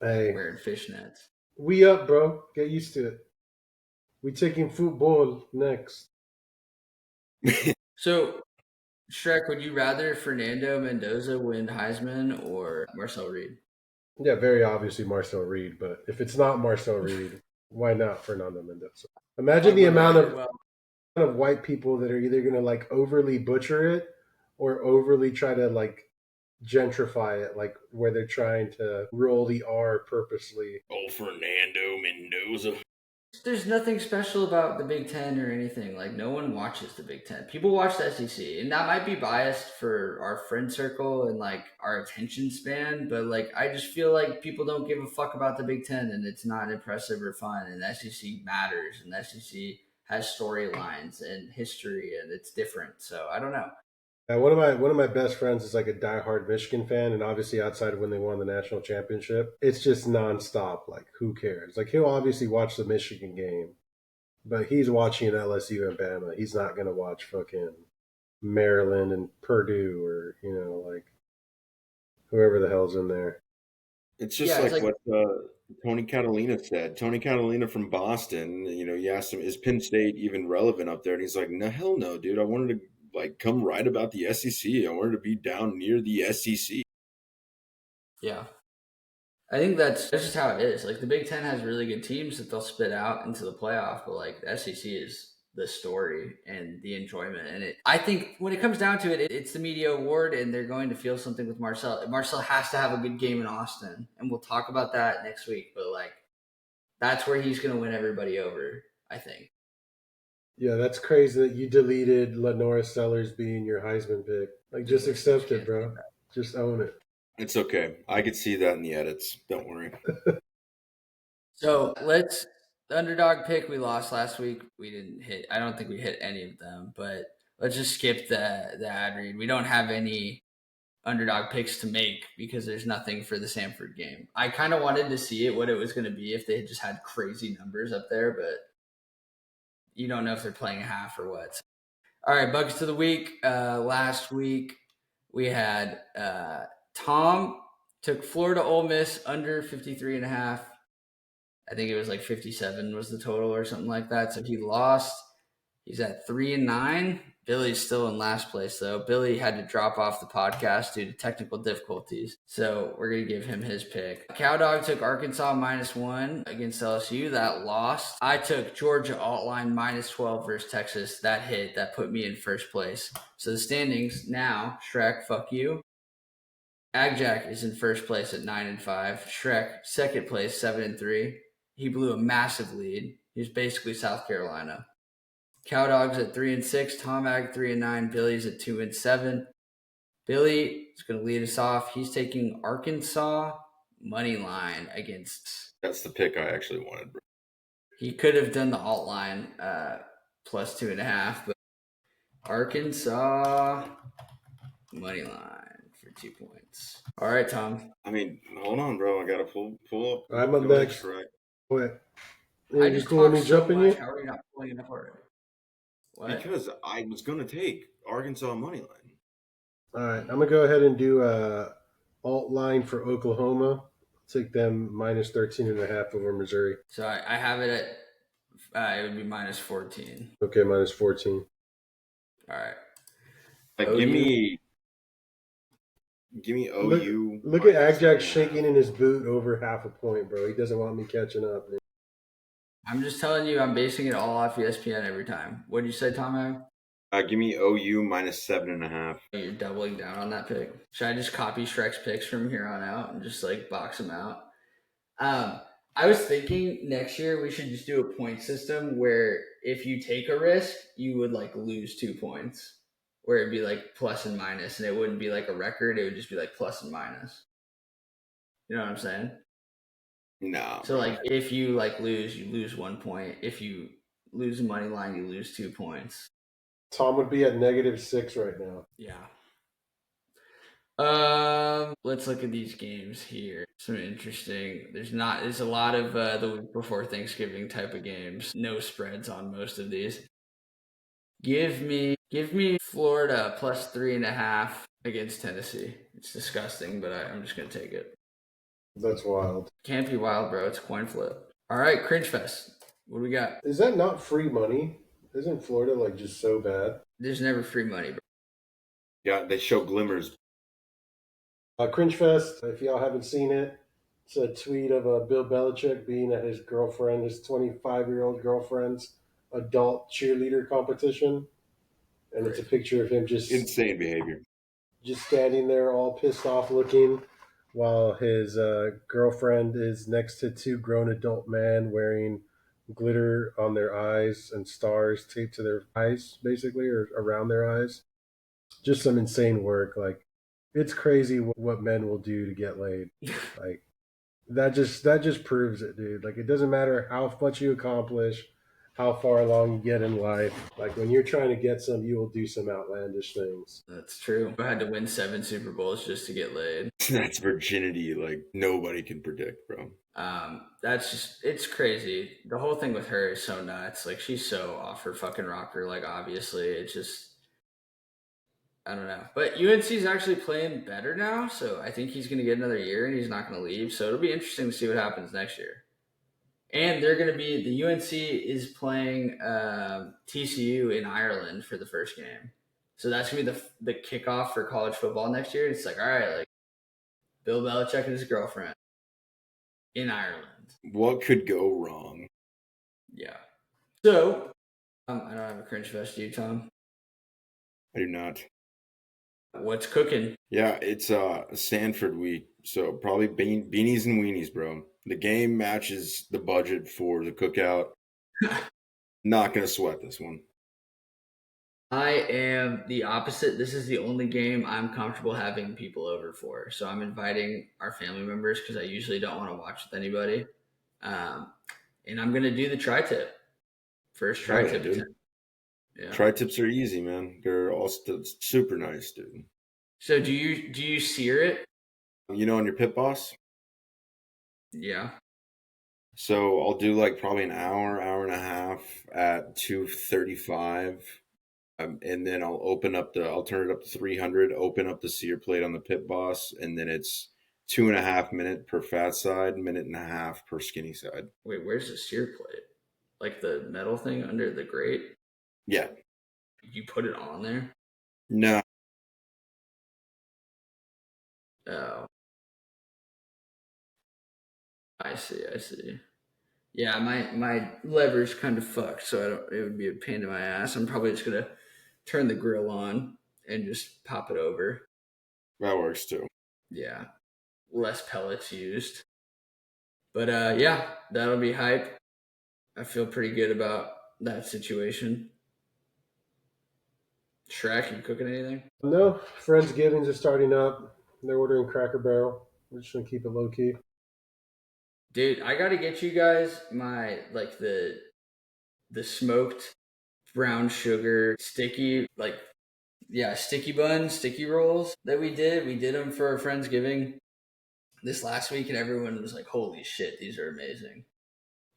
Hey, wearing fishnets. we up, bro. Get used to it. We taking football next. So, Shrek, would you rather Fernando Mendoza win Heisman or Marcel Reed? Yeah, very obviously Marcel Reed, but if it's not Marcel Reed, why not Fernando Mendoza? Imagine the amount of white people that are either going to like overly butcher it or overly try to like gentrify it, like where they're trying to roll the R purposely. Oh, Fernando Mendoza. There's nothing special about the Big Ten or anything. Like, no one watches the Big Ten. People watch the SEC, and that might be biased for our friend circle and like our attention span. But like, I just feel like people don't give a fuck about the Big Ten, and it's not impressive or fun. And the SEC matters, and the SEC has storylines and history, and it's different. So I don't know. One of my best friends is like a diehard Michigan fan, and obviously outside of when they won the national championship, it's just nonstop. Like, who cares? Like, he'll obviously watch the Michigan game, but he's watching LSU and Bama. He's not gonna watch fucking Maryland and Purdue or like whoever the hell's in there. It's just like what Tony Catalina said. Tony Catalina from Boston, you asked him, is Penn State even relevant up there? And he's like, no, hell no, dude. I wanted to like come write about the SEC. I wanted to be down near the SEC. Yeah. I think that's just how it is. Like, the Big Ten has really good teams that they'll spit out into the playoff, but like the SEC is the story and the enjoyment. And I think when it comes down to it, it's the media award, and they're going to feel something with Marcel. Marcel has to have a good game in Austin, and we'll talk about that next week. But like, that's where he's going to win everybody over, I think. Yeah, that's crazy that you deleted Lenora Sellers being your Heisman pick. Like, just accept it, bro. Just own it. It's okay. I could see that in the edits. Don't worry. So the underdog pick we lost last week. We didn't hit. I don't think we hit any of them, but let's just skip the ad read. We don't have any underdog picks to make because there's nothing for the Samford game. I kind of wanted to see what it was going to be if they had just had crazy numbers up there, but you don't know if they're playing a half or what. All right, buckets of the week. Last week we had Tom took Florida Ole Miss under 53.5. I think it was like 57 was the total or something like that. So he lost. He's at 3-9. Billy's still in last place, though. Billy had to drop off the podcast due to technical difficulties, so we're going to give him his pick. Cowdog took Arkansas -1 against LSU. That lost. I took Georgia alt-line -12 versus Texas. That hit. That put me in first place. So the standings now, Shrek, fuck you. AgJack is in first place at 9-5. Shrek, second place, 7-3. He blew a massive lead. He was basically South Carolina. Cowdogs at 3-6, Tom Ag 3-9, Billy's at 2-7. Billy is going to lead us off. He's taking Arkansas money line against. That's the pick I actually wanted, bro. He could have done the alt line plus 2.5, but Arkansas money line for 2 points. All right, Tom. I mean, hold on, bro. I gotta pull up. I'm up next. Right. What? I You just cool with talked me so jumping much. you? How are you not pulling it up already? What? Because I was gonna take Arkansas money line. All right, I'm gonna go ahead and do alt line for Oklahoma. Take them -13.5 over Missouri. So I have it at it would be -14. Okay, -14. All right. Give me OU. Look at Agjack shaking in his boot over half a point, bro. He doesn't want me catching up. Man. I'm just telling you, I'm basing it all off ESPN every time. What did you say, Tom? Give me OU -7.5. You're doubling down on that pick. Should I just copy Shrek's picks from here on out and just like box them out? I was thinking next year we should just do a point system where if you take a risk, you would like lose 2 points. Where it'd be like plus and minus, and it wouldn't be like a record, it would just be like plus and minus. You know what I'm saying? No. So like if you like lose, you lose 1 point. If you lose a money line, you lose 2 points. Tom would be at -6 right now. Yeah. Let's look at these games here. Some interesting. There's a lot of the week before Thanksgiving type of games. No spreads on most of these. Give me Florida +3.5 against Tennessee. It's disgusting, but I'm just gonna take it. That's wild. Can't be wild, bro. It's a coin flip. All right, Cringe Fest. What do we got? Is that not free money? Isn't Florida like just so bad? There's never free money, bro. Yeah, they show glimmers. Cringe Fest, if y'all haven't seen it, it's a tweet of Bill Belichick being at his 25-year-old girlfriend's adult cheerleader competition. And it's a picture of him just Insane behavior. Just standing there all pissed off looking while his girlfriend is next to 2 grown adult men wearing glitter on their eyes and stars taped to their eyes, basically, or around their eyes. Just some insane work. Like, it's crazy what men will do to get laid. Like, that just proves it, dude. Like, it doesn't matter how much you accomplish, how far along you get in life. Like, when you're trying to get some, you will do some outlandish things. That's true. I had to win 7 Super Bowls just to get laid. That's virginity like nobody can predict, bro. It's crazy. The whole thing with her is so nuts. Like, she's so off her fucking rocker. Like, obviously, it's just, I don't know. But UNC is actually playing better now, so I think he's going to get another year and he's not going to leave. So it'll be interesting to see what happens next year. And they're going to be, the UNC is playing TCU in Ireland for the first game. So that's going to be the kickoff for college football next year. It's like, all right, like Bill Belichick and his girlfriend in Ireland. What could go wrong? Yeah. So, I don't have a cringe fest. Do you, Tom? I do not. What's cooking? Yeah, it's Samford week, so probably beanies and weenies, bro. The game matches the budget for the cookout. Not gonna sweat this one. I am the opposite. This is the only game I'm comfortable having people over for. So I'm inviting our family members because I usually don't want to watch with anybody. And I'm gonna do the tri-tip. First tri-tip attempt. Yeah. Tri-tips are easy, man. They're all super nice, dude. So do you sear it? You know, on your pit boss? Yeah. So I'll do like probably an hour and a half at 235. And then I'll turn it up to 300, open up the sear plate on the pit boss, and then it's 2.5 minutes per fat side, 1.5 minutes per skinny side. Wait, where's the sear plate? Like the metal thing under the grate? Yeah. You put it on there? No. Oh, I see. Yeah, my lever's kind of fucked, so I don't. It would be a pain in my ass. I'm probably just gonna turn the grill on and just pop it over. That works too. Yeah, less pellets used. But yeah, that'll be hype. I feel pretty good about that situation. Shrek, you cooking anything? No, Friendsgivings are starting up. They're ordering Cracker Barrel. We're just gonna keep it low key. Dude, I gotta get you guys my like the smoked brown sugar sticky sticky buns, sticky rolls that we did. We did them for our Friendsgiving this last week, and everyone was like, "Holy shit, these are amazing!"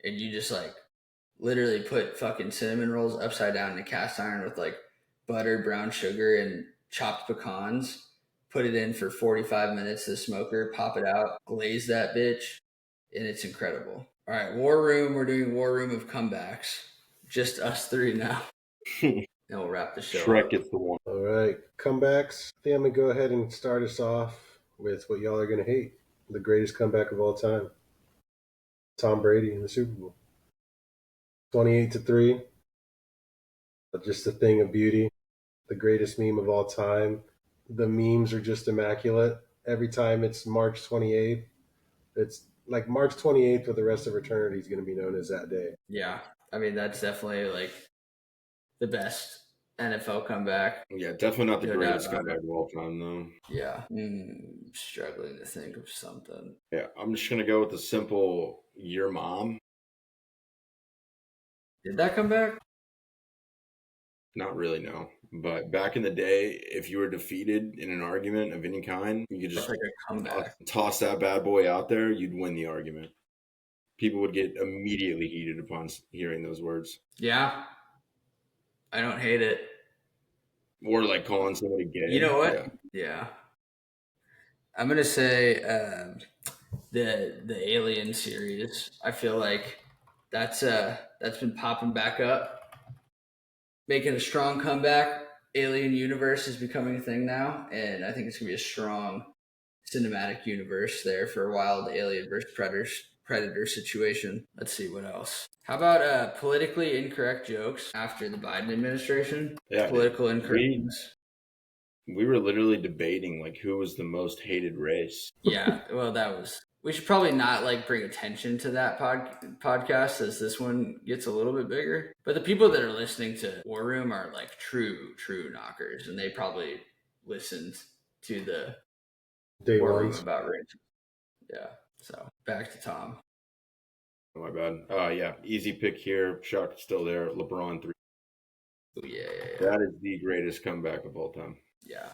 And you just like literally put fucking cinnamon rolls upside down in a cast iron with like butter, brown sugar, and chopped pecans. Put it in for 45 minutes to the smoker, pop it out, glaze that bitch, and it's incredible. All right, War Room. We're doing War Room of comebacks. Just us three now. And we'll wrap the show Shrek up. gets the one. All right, comebacks. I think I'm gonna go ahead and start us off with what y'all are gonna hate: the greatest comeback of all time. Tom Brady in the Super Bowl, 28-3. Just a thing of beauty. The greatest meme of all time. The memes are just immaculate. Every time it's March 28th, it's like March 28th for the rest of eternity is going to be known as that day. Yeah, I mean that's definitely like the best NFL comeback. Yeah, definitely not the No doubt greatest about comeback it. of all time, though. Yeah, struggling to think of something. Yeah, I'm just gonna go with the simple "Your Mom." Did that come back? Not really, no. But back in the day, if you were defeated in an argument of any kind, you could That's just like a comeback. toss that bad boy out there. You'd win the argument. People would get immediately heated upon hearing those words, Yeah, I don't hate it. or like calling somebody You gay. know what? Yeah, Yeah, I'm gonna say the Alien series. I feel like that's been popping back up, making a strong comeback. Alien universe is becoming a thing now, and I think it's gonna be a strong cinematic universe there for a wild alien versus predator situation. Let's see what else. How about politically incorrect jokes after the Biden administration? yeah, dude. Political We incorrectness. we were literally debating like who was the most hated race. Yeah, well, that was. We should probably not like bring attention to that podcast as this one gets a little bit bigger. But the people that are listening to War Room are like true knockers, and they probably listened to the Day War Room ones. about Rich. Yeah. So back to Tom. Oh, my bad. Yeah, easy pick here. Shock still there. LeBron 3. Oh, yeah. That is the greatest comeback of all time. Yeah.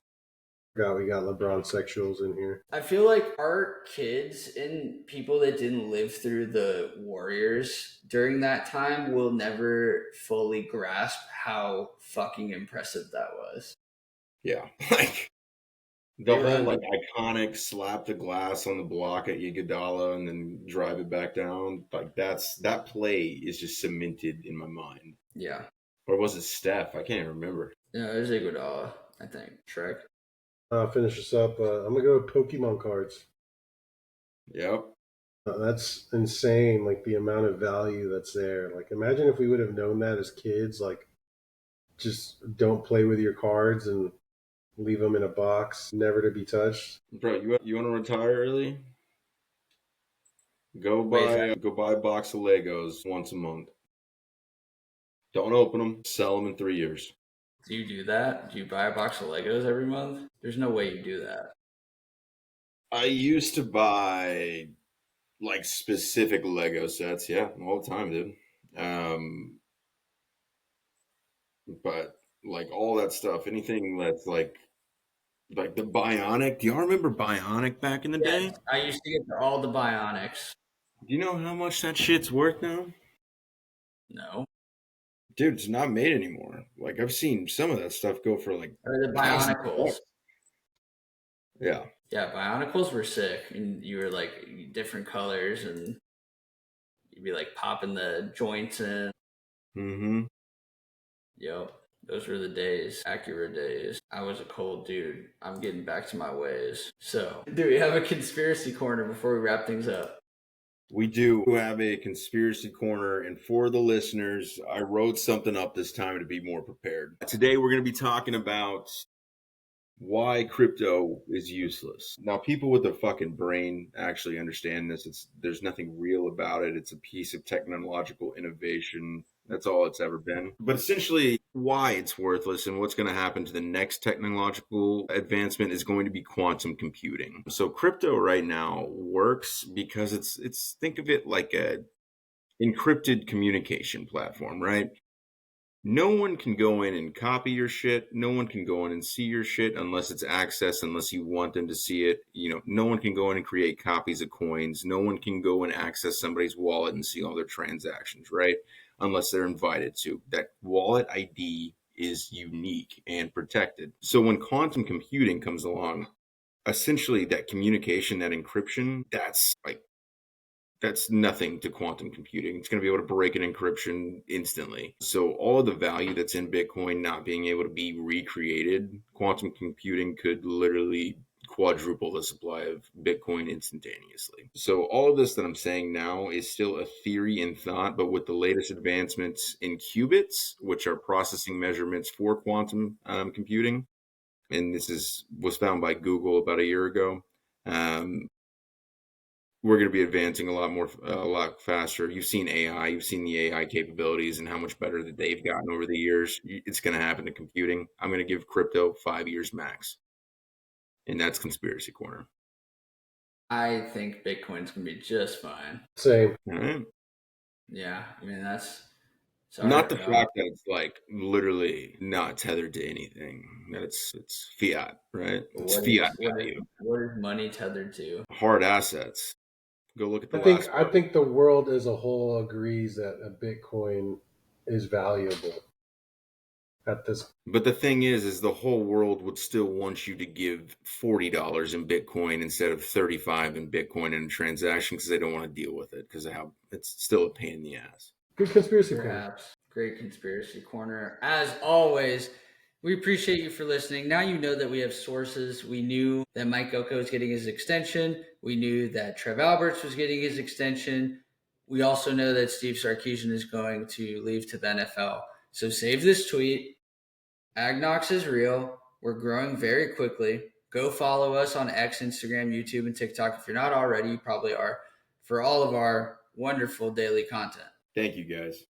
We got LeBron sexuals in here. I feel like our kids and people that didn't live through the Warriors during that time will never fully grasp how fucking impressive that was. Yeah, like the They were whole like iconic slap the glass on the block at Iguodala and then drive it back down. Like that play is just cemented in my mind. Yeah. Or was it Steph? I can't even remember. No, it was Iguodala, I think. Shrek. Finish this up. I'm gonna go with Pokemon cards. Yep. That's insane. Like the amount of value that's there. Like imagine if we would have known that as kids. Like just don't play with your cards and leave them in a box, never to be touched. Bro, you want to retire early? Go buy a box of Legos once a month. Don't open them. Sell them in 3 years. Do you do that? Do you buy a box of Legos every month? There's no way you do that. I used to buy like specific Lego sets, yeah, all the time, dude. But like all that stuff, anything that's like the Bionic. Do y'all remember Bionic back in the day? Yes, I used to get all the Bionics. Do you know how much that shit's worth now? No. Dude, it's not made anymore. Like I've seen some of that stuff go for like Or the $1,000. Bionicles. Yeah. Yeah, Bionicles were sick. And you were like different colors and you'd be like popping the joints in. Mm-hmm. Yep. Those were the days, accurate days. I was a cold dude. I'm getting back to my ways. So, do we have a conspiracy corner before we wrap things up? We do have a conspiracy corner, and for the listeners, I wrote something up this time to be more prepared. Today, we're going to be talking about why crypto is useless. Now, people with a fucking brain actually understand this. There's nothing real about it. It's a piece of technological innovation. That's all it's ever been. But essentially, why it's worthless and what's going to happen to the next technological advancement is going to be quantum computing. So crypto right now works because it's think of it like a encrypted communication platform, right? No one can go in and copy your shit. No one can go in and see your shit unless it's accessed, unless you want them to see it. No one can go in and create copies of coins. No one can go and access somebody's wallet and see all their transactions, right? Unless they're invited to. That wallet ID is unique and protected. So when quantum computing comes along, essentially that communication, that encryption, that's nothing to quantum computing. It's going to be able to break an encryption instantly. So all of the value that's in Bitcoin not being able to be recreated, quantum computing could literally quadruple the supply of Bitcoin instantaneously. So all of this that I'm saying now is still a theory and thought, but with the latest advancements in qubits, which are processing measurements for quantum computing, and was found by Google about a year ago. We're going to be advancing a lot faster. You've seen AI, you've seen the AI capabilities and how much better that they've gotten over the years. It's going to happen to computing. I'm going to give crypto 5 years max. And that's Conspiracy Corner. I think Bitcoin's going to be just fine. Same. All right. Yeah, I mean, that's. Sorry, Not the fact that it's like literally not tethered to anything. That it's fiat, right? It's fiat value. What is money tethered to? Hard assets. Go look at the I think last I one. think the world as a whole agrees that a Bitcoin is valuable at this. But the thing is the whole world would still want you to give $40 in Bitcoin instead of 35 in Bitcoin in a transaction because they don't want to deal with it because of how it's still a pain in the ass. Good conspiracy corner. Perhaps. Great conspiracy corner. As always, we appreciate you for listening. Now you know that we have sources. We knew that Mike Elko was getting his extension. We knew that Trev Alberts was getting his extension. We also know that Steve Sarkisian is going to leave to the NFL. So save this tweet. AgKnocks is real. We're growing very quickly. Go follow us on X, Instagram, YouTube, and TikTok. If you're not already, you probably are, for all of our wonderful daily content. Thank you, guys.